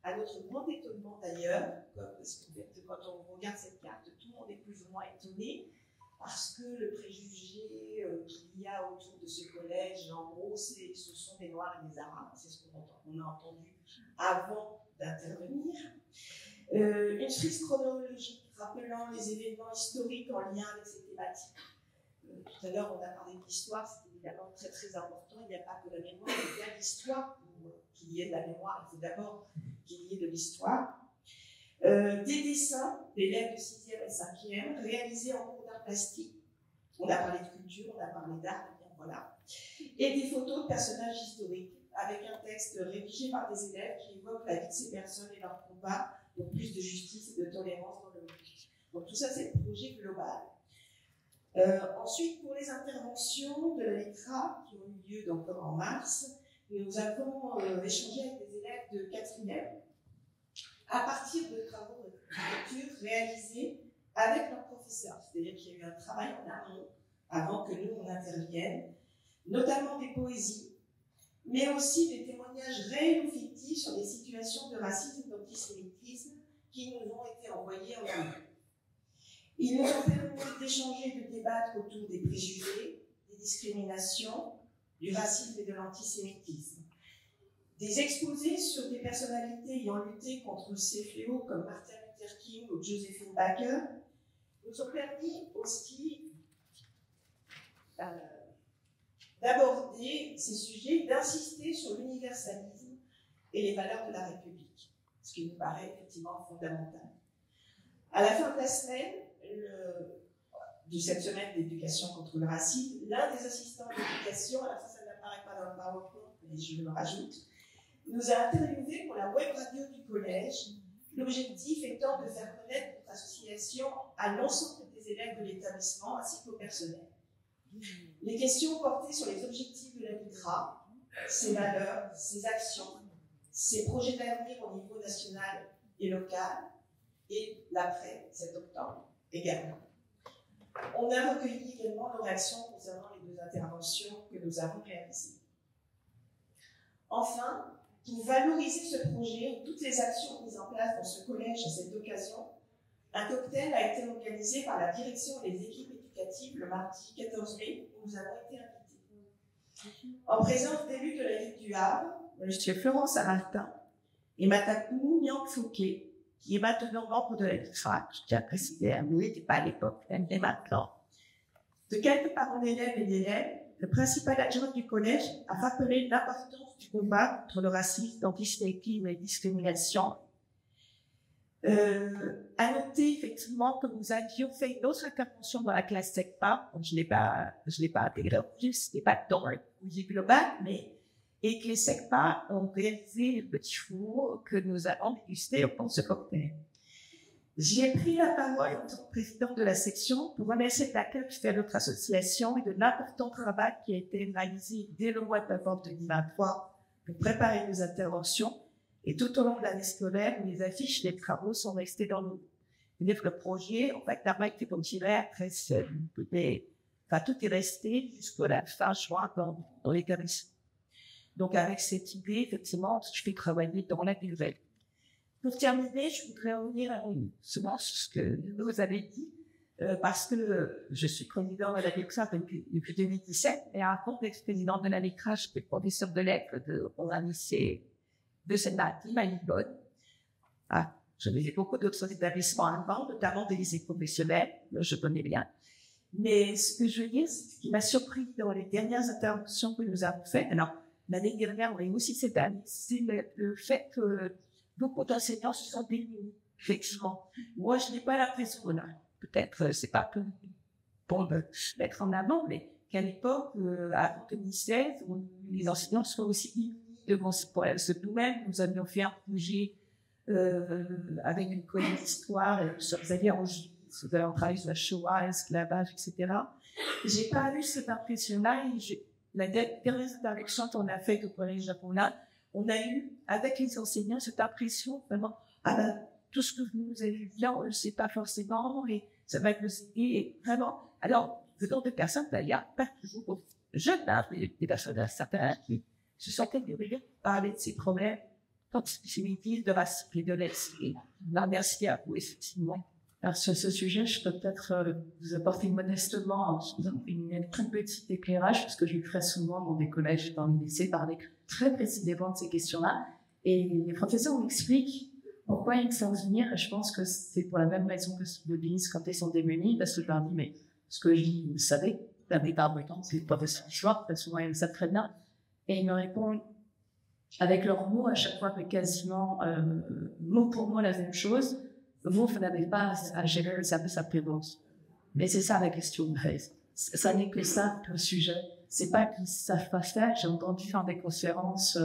à notre grand étonnement d'ailleurs, parce qu'en fait, quand on regarde cette carte, tout le monde est plus ou moins étonné, parce que le préjugé qu'il y a autour de ce collège, en gros, ce sont des Noirs et des Arabes, c'est ce qu'on a entendu avant d'intervenir. Une frise chronologique rappelant les événements historiques en lien avec ces thématiques. Tout à l'heure, on a parlé de l'histoire, c'est évidemment très très important. Il n'y a pas que la mémoire, il y a l'histoire. Pour qu'il y ait de la mémoire, il faut d'abord qu'il y ait de l'histoire. Des dessins d'élèves de 6e et 5e réalisés en cours d'art plastique. On a parlé de culture, on a parlé d'art, voilà. Et des photos de personnages historiques avec un texte rédigé par des élèves qui évoquent la vie de ces personnes et leur combat pour plus de justice et de tolérance dans le monde. Donc tout ça, c'est le projet global. Ensuite, pour les interventions de la LICRA qui ont eu lieu donc en mars, nous avons échangé avec des élèves de 4e à partir de travaux d'écriture réalisés avec leurs professeurs. C'est-à-dire qu'il y a eu un travail en amont avant que nous, on intervienne, notamment des poésies, mais aussi des témoignages réels ou fictifs sur des situations de racisme et d'antisémitisme qui nous ont été envoyés en amont. Ils nous ont permis d'échanger et de débattre autour des préjugés, des discriminations, du racisme et de l'antisémitisme. Des exposés sur des personnalités ayant lutté contre ces fléaux comme Martin Luther King ou Josephine Baker nous ont permis aussi d'aborder ces sujets, d'insister sur l'universalisme et les valeurs de la République, ce qui nous paraît effectivement fondamental. À la fin de la semaine, de cette semaine d'éducation contre le racisme, l'un des assistants d'éducation, alors ça n'apparaît pas dans le PowerPoint, mais je le rajoute, nous a interviewé pour la web radio du collège, l'objectif étant de faire connaître notre association à l'ensemble des élèves de l'établissement ainsi qu'au personnel. Les questions portaient sur les objectifs de la LICRA, ses valeurs, ses actions, ses projets d'avenir au niveau national et locale, et l'après 7 octobre également. On a recueilli également nos réactions concernant les 2 interventions que nous avons réalisées. Enfin, pour valoriser ce projet et toutes les actions mises en place dans ce collège à cette occasion, un cocktail a été organisé par la direction des équipes éducatives le mardi 14 mai, où nous avons été invités. En présence d'élus de la ville du Havre, M. Florence Martin et Matakou Nyang Fouquet, qui est maintenant membre de la FRAC, je tiens à préciser, lui n'était pas à l'époque, elle est maintenant. De quelques parents d'élèves et d'élèves, le principal adjoint du collège a rappelé l'importance du combat contre le racisme, l'antisémitisme et la discrimination. À noter effectivement que nous avions fait une autre intervention dans la classe SECPA, je ne l'ai pas intégré, ce n'est pas dans le projet global, mais et que les SECPA ont réalisé le petit four que nous avons dégusté au cours de ce cocktail. J'ai pris la parole en tant que présidente de la section pour remercier l'accueil de notre association et de l'important travail qui a été réalisé dès le mois de novembre 2023 pour préparer nos interventions. Et tout au long de l'année scolaire, les affiches des travaux sont restées dans nos livres. Le projet, en fait, n'a pas été continué après tout est resté jusqu'à la fin juin dans l'établissement. Donc, avec cette idée, effectivement, je fais travailler dans la nouvelle. Pour terminer, je voudrais revenir souvent sur ce que vous avez dit, parce que je suis président de la LECRA depuis 2017, et avant d'être président de la LECRA, je suis professeur de lettres dans un lycée de Sainte-Marie, à Lisbonne. Je faisais beaucoup d'autres établissements allemands, notamment des lycées professionnels, je connais bien. Mais ce que je veux dire, c'est ce qui m'a surpris dans les dernières interventions que nous avons faites. Alors, l'année dernière, mais aussi cette année, c'est le fait que beaucoup d'enseignants se sont démunis, effectivement. Moi, je n'ai pas l'impression, peut-être, c'est pas pour me mettre en avant, mais qu'à l'époque, avant 2016, où les enseignants sont aussi démunis devant ce problème. Nous-mêmes, nous avions fait un projet avec une collègue d'histoire, et nous sommes allés en juillet, nous avons travaillé sur la Shoah, l'esclavage, etc. J'ai pas eu cette impression-là, et la dernière intervention qu'on a faite au collège japonais, on a eu, avec les enseignants, cette impression, vraiment, tout ce que vous avez vu là, on ne le sait pas forcément, et ça va nous aider, et vraiment. Alors, venant de personnes, d'ailleurs, pas toujours jeunes, mais des personnes à certains âges, qui se sentaient de parler de ces problèmes, d'antisémitisme, de racisme et de laïcité. Merci à vous, effectivement. Alors, sur ce sujet, je peux peut-être vous apporter modestement une très petite éclairage, parce que je très souvent dans des collèges, dans les lycées, parler très précisément de ces questions-là. Et les professeurs m'expliquent pourquoi ils savent venir. Et je pense que c'est pour la même raison que le disent quand ils sont démunis, parce que je leur dis, mais ce que je dis, vous le savez, la plupart du temps, c'est le professeur du choix, parce que souvent ils le savent très bien. Et ils me répondent avec leurs mots à chaque fois, mais quasiment mot pour mot la même chose. Vous n'avez pas à gérer sa présence. Mais c'est ça la question. Ça n'est que ça, le sujet. C'est pas qu'ils ne savent pas faire. J'ai entendu faire des conférences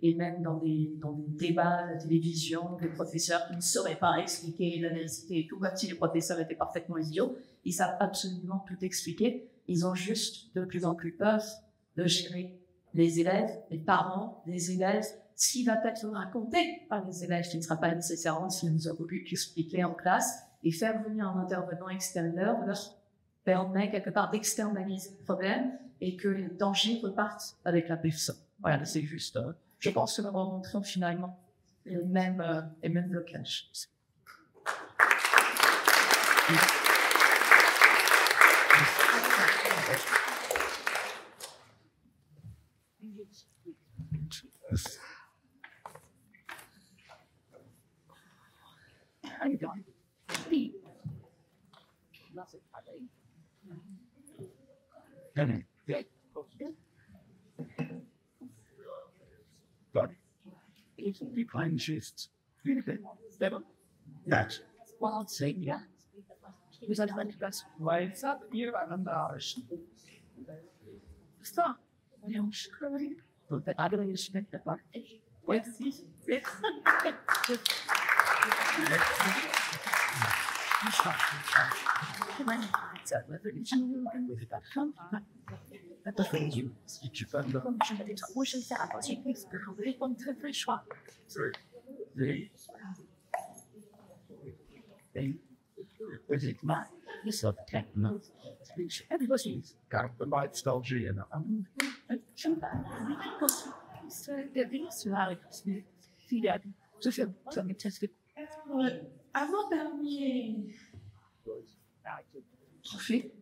et même dans des débats à la télévision, des professeurs qui ne sauraient pas expliquer la laïcité et tout, même si les professeurs étaient parfaitement idiots. Ils savent absolument tout expliquer. Ils ont juste de plus en plus peur de gérer les élèves, les parents, les élèves, ce qui va être raconté par les élèves, qui ne sera pas nécessairement si nous avons pu expliquer en classe, et faire venir un intervenant extérieur leur permet quelque part d'externaliser le problème et que les dangers repartent avec la personne. Voilà, c'est juste, je pense que nous rencontrons finalement les mêmes blocages. Avant-dernier trophée,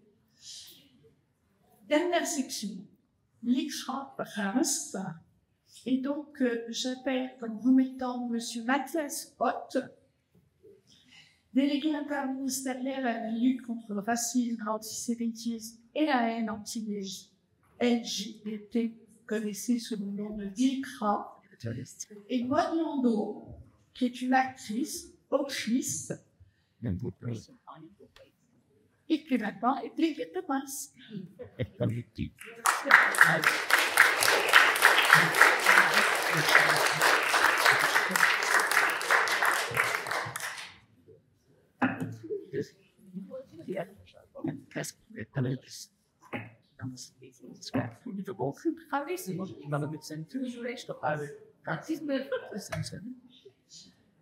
dernière section, l'Ixra Reims. Et donc, j'appelle comme remettant M. Mathias Ott, délégué interministériel à la lutte contre le racisme, l'antisémitisme et la haine anti-LGBT, connaissez sous le nom de l'Ixra, et Maud Landau, qui est une actrice, autrice, et qui maintenant est déléguée de Reims.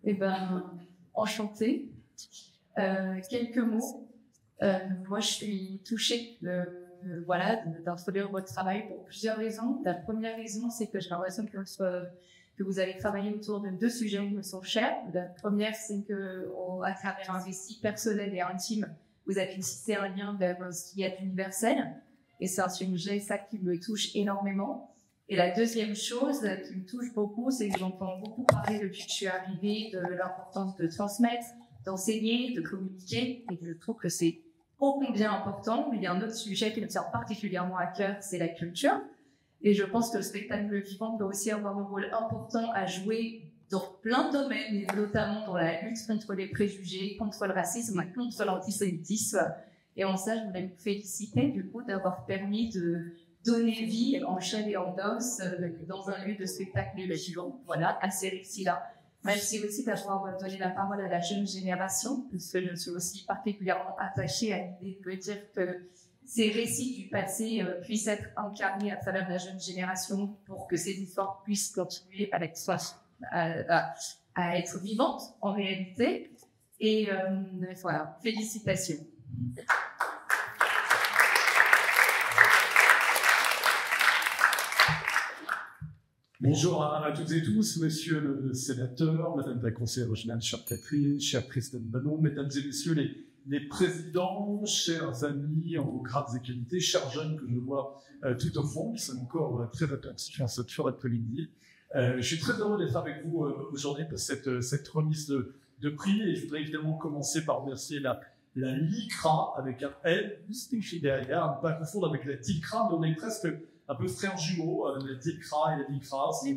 Eh ben, enchantée. Quelques mots. Moi, je suis touchée d'introduire votre travail pour plusieurs raisons. La première raison, c'est que j'ai l'impression que vous avez travaillé autour de deux sujets qui me sont chers. La première, c'est que, à travers un récit personnel et intime, vous avez cité un lien vers ce qu'il y a d'universel. Et c'est un sujet, ça, qui me touche énormément. Et la deuxième chose qui me touche beaucoup, c'est que j'entends beaucoup parler depuis que je suis arrivée de l'importance de transmettre, d'enseigner, de communiquer. Et je trouve que c'est ô combien important. Il y a un autre sujet qui me tient particulièrement à cœur, c'est la culture. Et je pense que le spectacle vivant doit aussi avoir un rôle important à jouer dans plein de domaines, et notamment dans la lutte contre les préjugés, contre le racisme, contre l'antisémitisme. Et en ça, je voulais me féliciter du coup d'avoir permis de donner vie en chair et en os dans un lieu de spectacle vivant, voilà, à ces récits-là. Merci aussi d'avoir donné la parole à la jeune génération, parce que je suis aussi particulièrement attachée à l'idée de dire que ces récits du passé puissent être incarnés à travers la jeune génération pour que ces histoires puissent continuer à être vivantes en réalité. Et voilà, félicitations. Bonjour à toutes et tous, monsieur le sénateur, madame la conseillère régionale, chère Catherine, chère Christine Banon, mesdames et messieurs les présidents, chers amis en grades et qualités, chers jeunes que je vois tout au fond, qui sont encore très attentifs à cette fin d'après-midi. Je suis très heureux d'être avec vous aujourd'hui pour cette remise de prix, et je voudrais évidemment commencer par remercier la LICRA avec un L, juste derrière, à ne pas confondre avec la TICRA, mais on est presque un peu frères jumeaux, la TICRA et la LICRA, c'est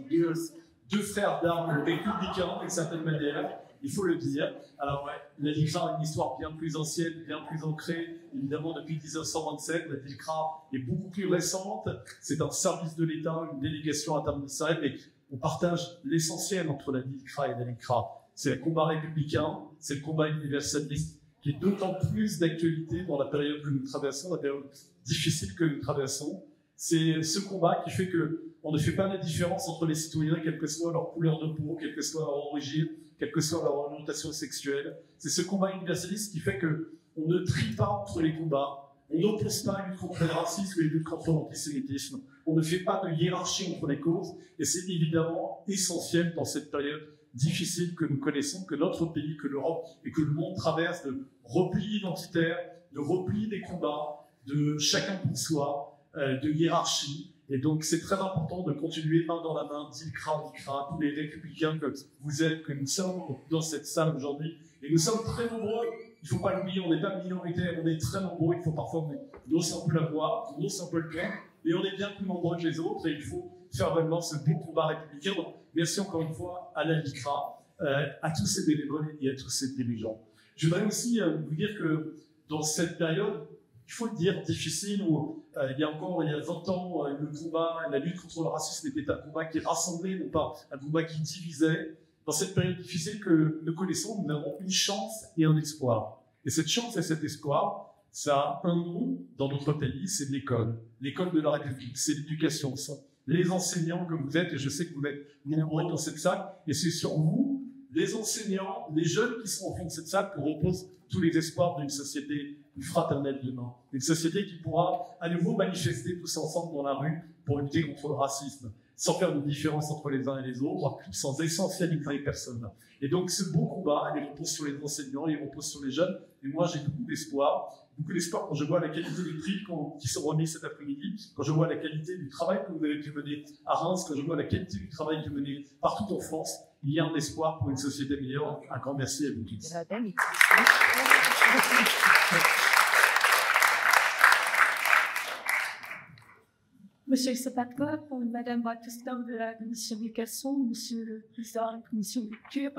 deux frères d'armes républicains d'une certaine manière, il faut le dire. Alors ouais, la LICRA a une histoire bien plus ancienne, bien plus ancrée, évidemment depuis 1927, la LICRA est beaucoup plus récente, c'est un service de l'État, une délégation interministérielle, mais on partage l'essentiel entre la LICRA et la LICRA. C'est le combat républicain, c'est le combat universaliste, qui est d'autant plus d'actualité dans la période que nous traversons, la période difficile que nous traversons. C'est ce combat qui fait qu'on ne fait pas la différence entre les citoyens, quelle que soit leur couleur de peau, quelle que soit leur origine, quelle que soit leur orientation sexuelle. C'est ce combat universaliste qui fait qu'on ne trie pas entre les combats. On n'oppose pas la lutte contre le racisme et la lutte contre l'antisémitisme. On ne fait pas de hiérarchie entre les causes. Et c'est évidemment essentiel dans cette période difficile que nous connaissons, que notre pays, que l'Europe et que le monde traverse, de repli identitaire, de repli des combats, de chacun pour soi, de hiérarchie. Et donc, c'est très important de continuer main dans la main, DILCRA, tous les républicains que vous êtes, que nous sommes dans cette salle aujourd'hui. Et nous sommes très nombreux. Il ne faut pas l'oublier, on n'est pas minoritaire, on est très nombreux. Il faut parfois on hausse un peu la voix, on hausse un peu le cœur, et on est bien plus nombreux que les autres. Et il faut faire vraiment ce beau combat républicain. Donc, merci encore une fois à la LICRA, à tous ces bénévoles et à tous ces dirigeants. Je voudrais aussi vous dire que dans cette période, il faut le dire, difficile, où il y a 20 ans, le combat, la lutte contre le racisme était un combat qui rassemblait, non pas un combat qui divisait. Dans cette période difficile que nous connaissons, nous avons une chance et un espoir. Et cette chance et cet espoir, ça a un nom dans notre pays, c'est l'école. L'école de la République, c'est l'éducation. Les enseignants que vous êtes, et je sais que vous êtes nombreux dans cette salle, et c'est sur vous les enseignants, les jeunes qui sont au fond de cette salle, pour reposer tous les espoirs d'une société plus fraternelle demain. Une société qui pourra à nouveau manifester tous ensemble dans la rue pour lutter contre le racisme, sans faire de différence entre les uns et les autres, sans essentialiser personne. Et donc ce beau combat, il repose sur les enseignants, il repose sur les jeunes, et moi j'ai beaucoup d'espoir quand je vois la qualité des prix qui sont remis cet après-midi, quand je vois la qualité du travail que vous avez pu mener à Reims, quand je vois la qualité du travail que vous menez partout en France, il y a un espoir pour une société meilleure. Un grand merci à vous tous. Monsieur le sénateur, Madame la présidente de la commission d'éducation, Monsieur le président de la commission de culture,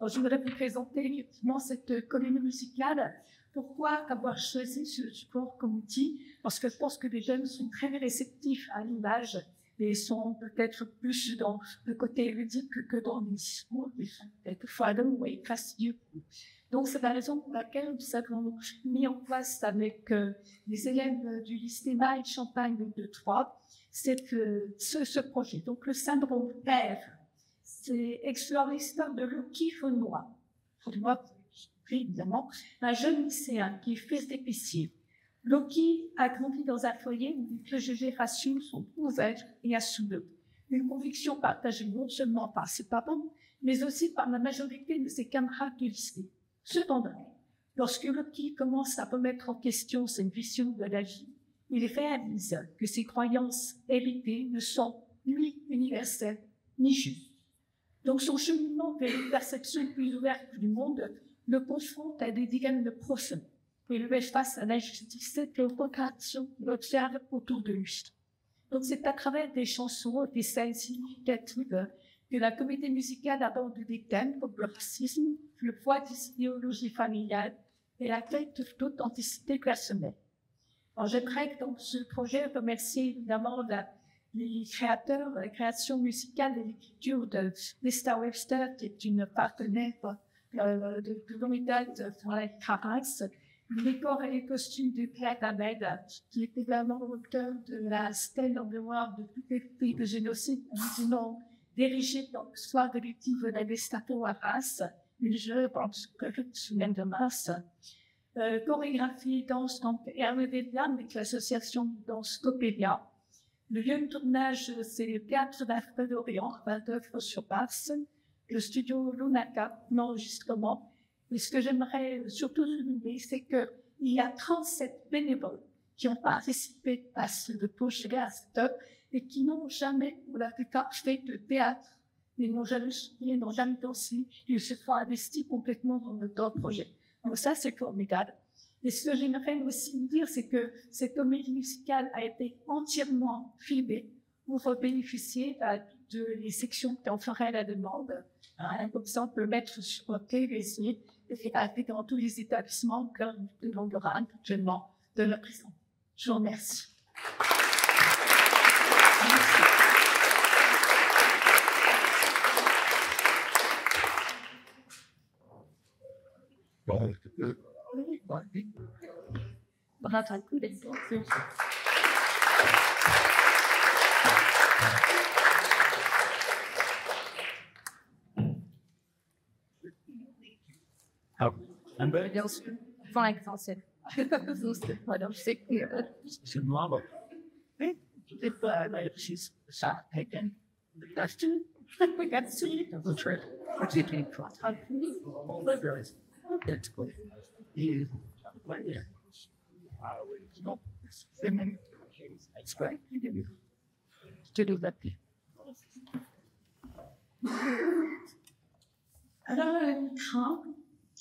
je voudrais vous présenter effectivement cette comédie musicale. Pourquoi avoir choisi ce support comme outil? Parce que je pense que les jeunes sont très réceptifs à l'image et sont peut-être plus dans le côté ludique que dans le discours, ils sont peut-être follow et fastidieux. Donc c'est la raison pour laquelle nous avons mis en place avec les élèves du lycée Maille Champagne de Troyes ce projet. Donc le syndrome R, c'est explorer l'histoire de Loki Faunois. Faunois, évidemment, un jeune lycéen qui est fils d'épicier. Loki a grandi dans un foyer où les générations sont ouvertes et assoudues. Une conviction partagée non seulement par ses parents, mais aussi par la majorité de ses camarades du lycée. Cependant, lorsque Loki commence à remettre en question sa vision de la vie, il réalise que ses croyances héritées ne sont ni universelles, ni justes. Donc son cheminement vers une perception plus ouverte du monde le confronte à des dilemmes profonds et le met face à l'injustice et aux contradictions qu'il observe autour de lui. Donc c'est à travers des chansons, des scènes significatives que la comédie musicale aborde des thèmes comme le racisme, le poids des idéologies familiales et la quête d'authenticité personnelle. Alors j'aimerais dans ce projet remercier évidemment les créateurs, la création musicale et l'écriture de Lista Webster, qui est une partenaire de l'hôpital de Florence, le décor et les costumes de Pierre Ahmed, qui est également l'auteur de la stèle en mémoire de toutes les victimes de génocide, sinon dirigé dans l'histoire de victimes de la Gestapo à Reims, une jeu pense que je me souviens de mars. Chorégraphie, danse, donc Hervé Védian avec l'association Danse Copélia. Le lieu de tournage, c'est le théâtre d'Alfred Orient, 29 sur Mars, le studio Lunaka, l'enregistrement. Et ce que j'aimerais surtout souligner, c'est qu'il y a 37 bénévoles qui ont participé à ce projet à cette œuvre et qui n'ont jamais, pour la plupart, fait de théâtre, ils n'ont jamais chanté, n'ont jamais dansé, ils se sont investis complètement dans le projet. Donc ça, c'est formidable. Et ce que j'aimerais aussi vous dire, c'est que cette comédie musicale a été entièrement filmée pour bénéficier de les sections qui en feraient la demande. Comme ça, on peut mettre sur TVC et faire dans tous les établissements comme le Longoran, actuellement, de la prison. Je vous remercie. Alors, un cran,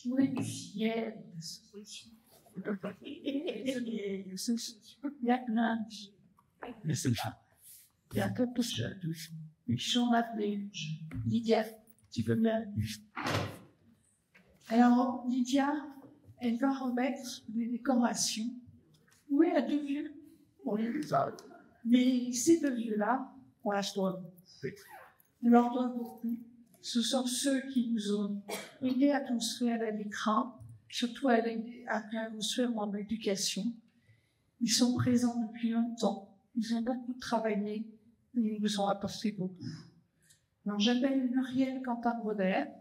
oui, fier de ce il y a que tout ça. Ils sont appelés Lydia. Tu veux bien? Alors, Lydia, elle va remettre des décorations. Oui, à deux vieux. Oui, mais ces deux vieux-là, on la doit. On leur doit beaucoup. Ce sont ceux qui nous ont aidés à construire l'écran, surtout à construire mon éducation. Ils sont présents depuis longtemps. Ils ont beaucoup travaillé et ils nous ont apporté beaucoup. Alors, j'appelle Muriel Quentin-Brodel,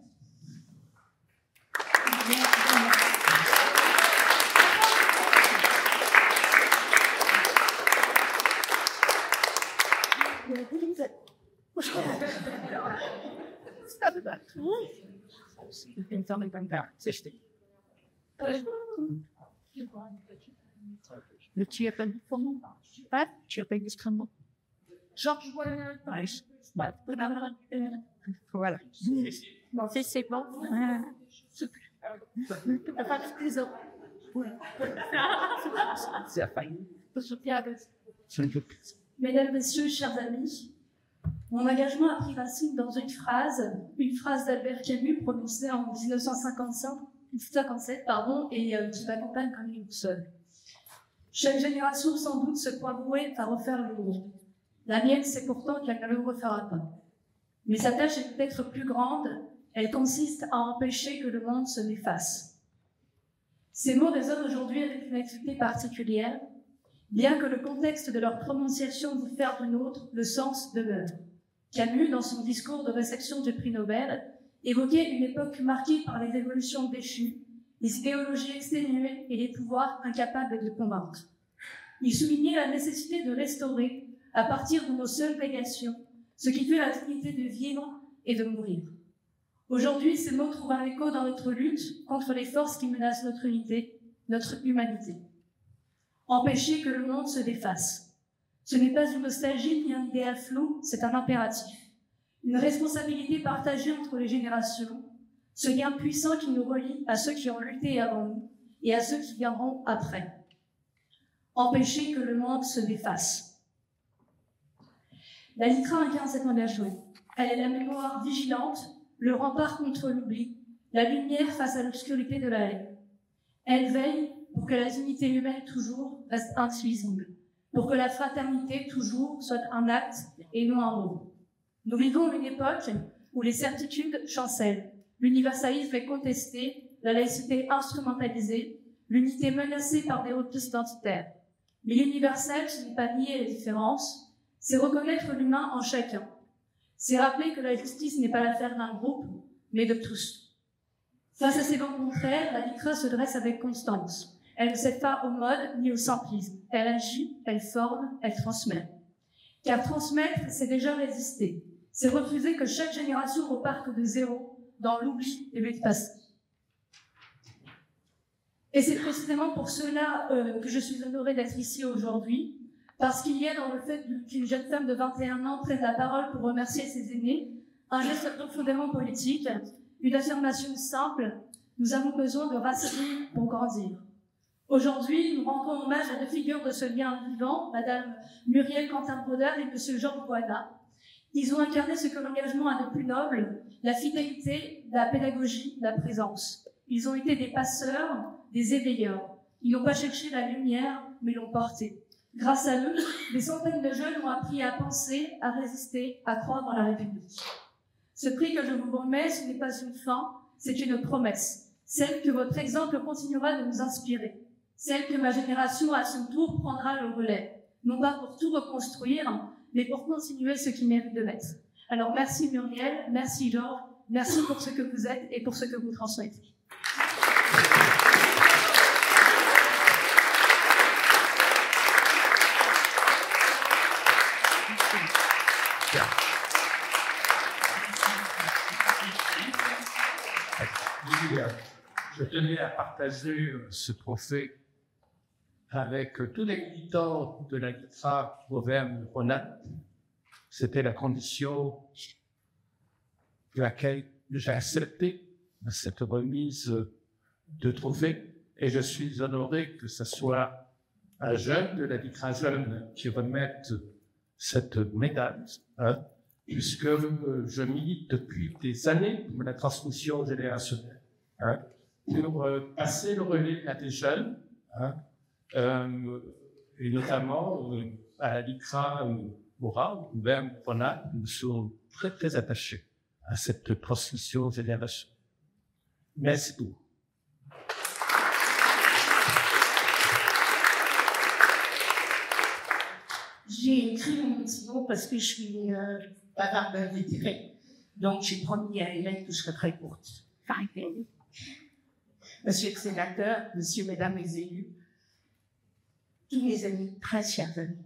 Le Tierpen von Bad Tierpen ist kann Georges Weiss. Voilà. Bon, c'est bon. Mesdames, Messieurs, chers amis, mon engagement a pris racine dans une phrase d'Albert Camus prononcée en 1957, et qui m'accompagne comme une boussole. Chaque génération, sans doute, se croit vouée à refaire le monde. La mienne, c'est pourtant qu'elle ne le refera pas. Mais sa tâche est peut-être plus grande, elle consiste à empêcher que le monde se défasse. Ces mots résonnent aujourd'hui avec une acuité particulière, bien que le contexte de leur prononciation diffère du nôtre, le sens demeure. Camus, dans son discours de réception du prix Nobel, évoquait une époque marquée par les évolutions déchues, les idéologies exténuées et les pouvoirs incapables de convaincre. Il soulignait la nécessité de restaurer, à partir de nos seules négations, ce qui fait la dignité de vivre et de mourir. Aujourd'hui, ces mots trouvent un écho dans notre lutte contre les forces qui menacent notre unité, notre humanité. Empêcher que le monde se défasse. Ce n'est pas une nostalgie ni un idéal flou, c'est un impératif. Une responsabilité partagée entre les générations, ce lien puissant qui nous relie à ceux qui ont lutté avant nous et à ceux qui viendront après. Empêcher que le monde se défasse. La LICRA incarne cet engagement. Elle est la mémoire vigilante, le rempart contre l'oubli, la lumière face à l'obscurité de la haine. Elle veille pour que la dignité humaine toujours reste indivisible, pour que la fraternité toujours soit un acte et non un mot. Nous vivons une époque où les certitudes chancellent, l'universalisme est contesté, la laïcité instrumentalisée, l'unité menacée par des replis identitaires. Mais l'universel, ce n'est pas nier les différences, c'est reconnaître l'humain en chacun. C'est rappeler que la justice n'est pas l'affaire d'un groupe, mais de tous. Face à ces vents contraires, la LICRA se dresse avec constance. Elle ne cède pas au mode ni au simplisme. Elle agit, elle forme, elle transmet. Car transmettre, c'est déjà résister. C'est refuser que chaque génération reparte de zéro, dans l'oubli et le passé. Et c'est précisément pour cela que je suis honorée d'être ici aujourd'hui, parce qu'il y a dans le fait qu'une jeune femme de 21 ans prenne la parole pour remercier ses aînés, un geste profondément politique, une affirmation simple, nous avons besoin de racines pour grandir. Aujourd'hui, nous rendons hommage à deux figures de ce lien vivant, Madame Muriel Quentin-Brodeur et Monsieur Georges Boana. Ils ont incarné ce que l'engagement a de plus noble, la fidélité, la pédagogie, la présence. Ils ont été des passeurs, des éveilleurs. Ils n'ont pas cherché la lumière, mais l'ont portée. Grâce à eux, des centaines de jeunes ont appris à penser, à résister, à croire dans la République. Ce prix que je vous remets, ce n'est pas une fin, c'est une promesse. Celle que votre exemple continuera de nous inspirer. Celle que ma génération, à son tour, prendra le relais. Non pas pour tout reconstruire, mais pour continuer ce qui mérite de l'être. Alors merci Muriel, merci Georges, merci pour ce que vous êtes et pour ce que vous transmettez. Je tenais à partager ce trophée avec tous les militants de la LICRA Auvergne-Rhône-Alpes. C'était la condition de laquelle j'ai accepté cette remise de trophée et je suis honoré que ce soit un jeune de la LICRA jeune qui remette cette médaille, puisque je milite depuis des années pour la transmission générationnelle, pour passer le relais à des jeunes, et notamment à la LICRA Auvergne-Rhône-Alpes, nous sommes très très attachés à cette transmission générationnelle. Merci beaucoup. J'ai écrit mon petit mot parce que je suis bavarde invétérée. Donc j'ai promis à Hélène que je serais très courte. Monsieur le sénateur, monsieur, mesdames les élus, tous mes amis, très chers amis,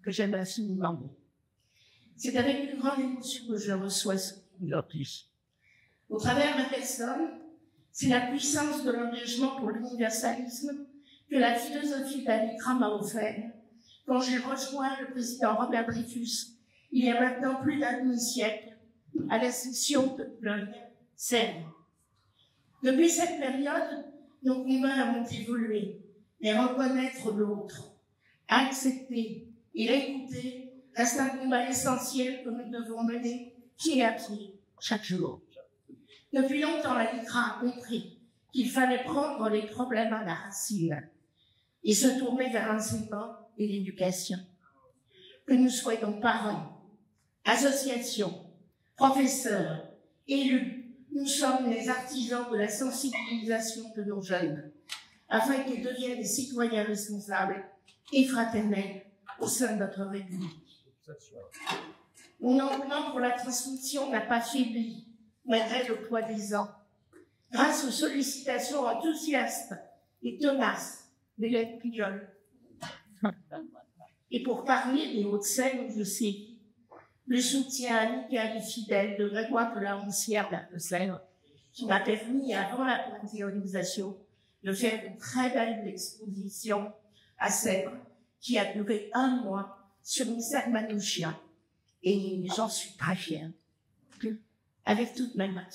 que j'aime infiniment. C'est avec une grande émotion que je reçois ce prix. Au travers de ma personne, c'est la puissance de l'engagement pour l'universalisme que la philosophie d'Alitra m'a offert quand j'ai rejoint le président Robert Dreyfus il y a maintenant plus d'un demi-siècle à la session de Boulogne-Seine. Depuis cette période, nos combats ont évolué, mais reconnaître l'autre, accepter et l'écouter reste un combat essentiel que nous devons mener pied à pied chaque jour. Depuis longtemps, l'Alitra a compris qu'il fallait prendre les problèmes à la racine et se tourner vers l'enseignement et l'éducation. Que nous soyons parents, associations, professeurs, élus, nous sommes les artisans de la sensibilisation de nos jeunes, afin qu'ils deviennent des citoyens responsables et fraternels au sein de notre République. Mon engouement pour la transmission n'a pas faibli, malgré le poids des ans, grâce aux sollicitations enthousiastes et tenaces d'élèves Pujol. Et pour parler des Hauts-de-Seine, je sais, le soutien amical et fidèle de Grégoire de la Roncière de Seine, qui m'a permis, avant la panthéonisation, de faire une très belle exposition à Sèvres, qui a duré 1 mois sur Michel Manouchian. Et j'en suis très fière, avec toute ma main.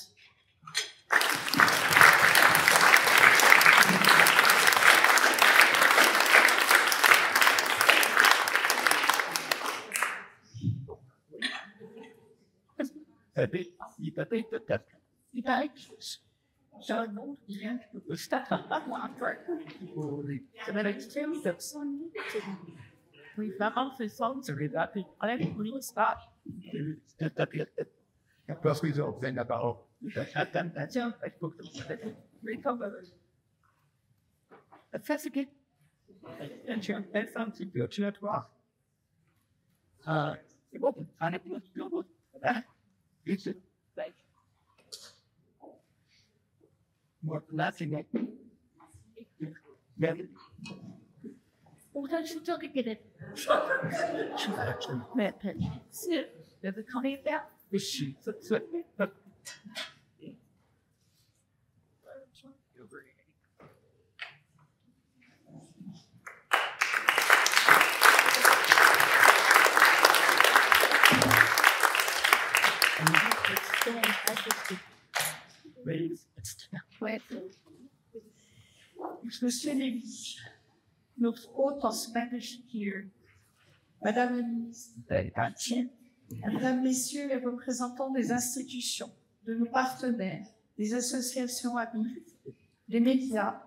Il paraît que j'ai un nom qui vient de ça va l'extrême personne. Oui, vraiment, c'est ça, c'est rédacté. Allez, oui, c'est pas. Parce qu'ils ont fait la parole. Tiens, il faut que mais comme ça, c'est que tu as fait un petit peu, tu vas te voir. C'est bon, on est plus bon. Moi, là, c'est bon. Pourtant, je suis toujours guérie. Mais, c'est le candidat. Mais je suis tout de suite. Monsieur Lévy, notre hôte en Spanish here, Madame la ministre, Mesdames, Messieurs les représentants des institutions, de nos partenaires, des associations amies, des médias,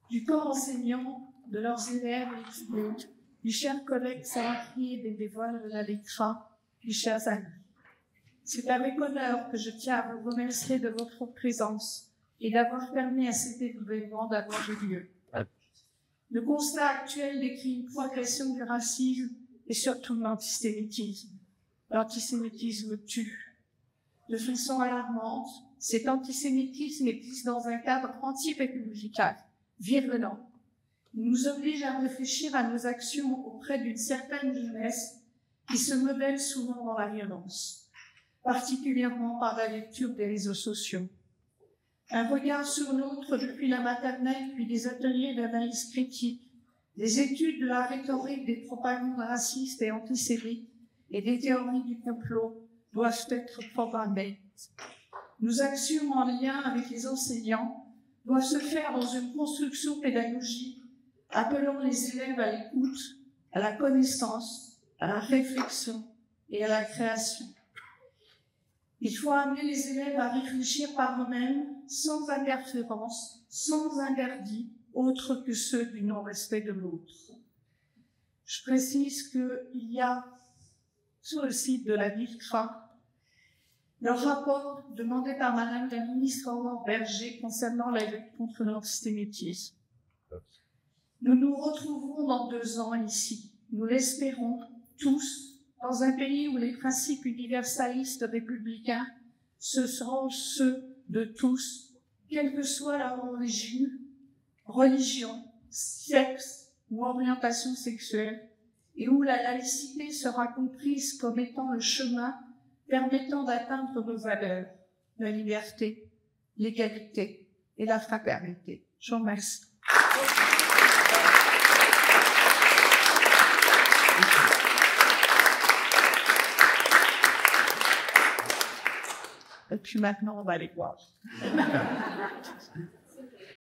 du corps enseignant, de leurs élèves et étudiants, du cher collègue salarié des bénévoles de la LECRA, du cher amis. C'est avec honneur que je tiens à vous remercier de votre présence et d'avoir permis à cet événement d'avoir lieu. Le constat actuel décrit une progression du racisme et surtout de l'antisémitisme. L'antisémitisme tue. De façon alarmante, cet antisémitisme existe dans un cadre anti-républicain, virulent. Il nous oblige à réfléchir à nos actions auprès d'une certaine jeunesse qui se modèle souvent dans la violence, particulièrement par la lecture des réseaux sociaux. Un regard sur l'autre depuis la maternelle, puis des ateliers d'analyse critique, des études de la rhétorique des propagandes racistes et antisémites et des théories du complot doivent être programmées. Nos actions en lien avec les enseignants doivent se faire dans une construction pédagogique appelant les élèves à l'écoute, à la connaissance, à la réflexion et à la création. Il faut amener les élèves à réfléchir par eux-mêmes, sans interférence, sans interdit, autre que ceux du non-respect de l'autre. Je précise qu'il y a, sur le site de la LECRA, le rapport demandé par Madame la ministre Aurore Berger concernant la lutte contre l'antisémitisme. Nous nous retrouverons dans 2 ans ici, nous l'espérons tous, dans un pays où les principes universalistes républicains, ce seront ceux de tous quelle que soit leur origine, religion, sexe ou orientation sexuelle, et où la laïcité sera comprise comme étant le chemin permettant d'atteindre nos valeurs, la liberté, l'égalité et la fraternité. Je vous remercie. Et puis maintenant, on va les voir.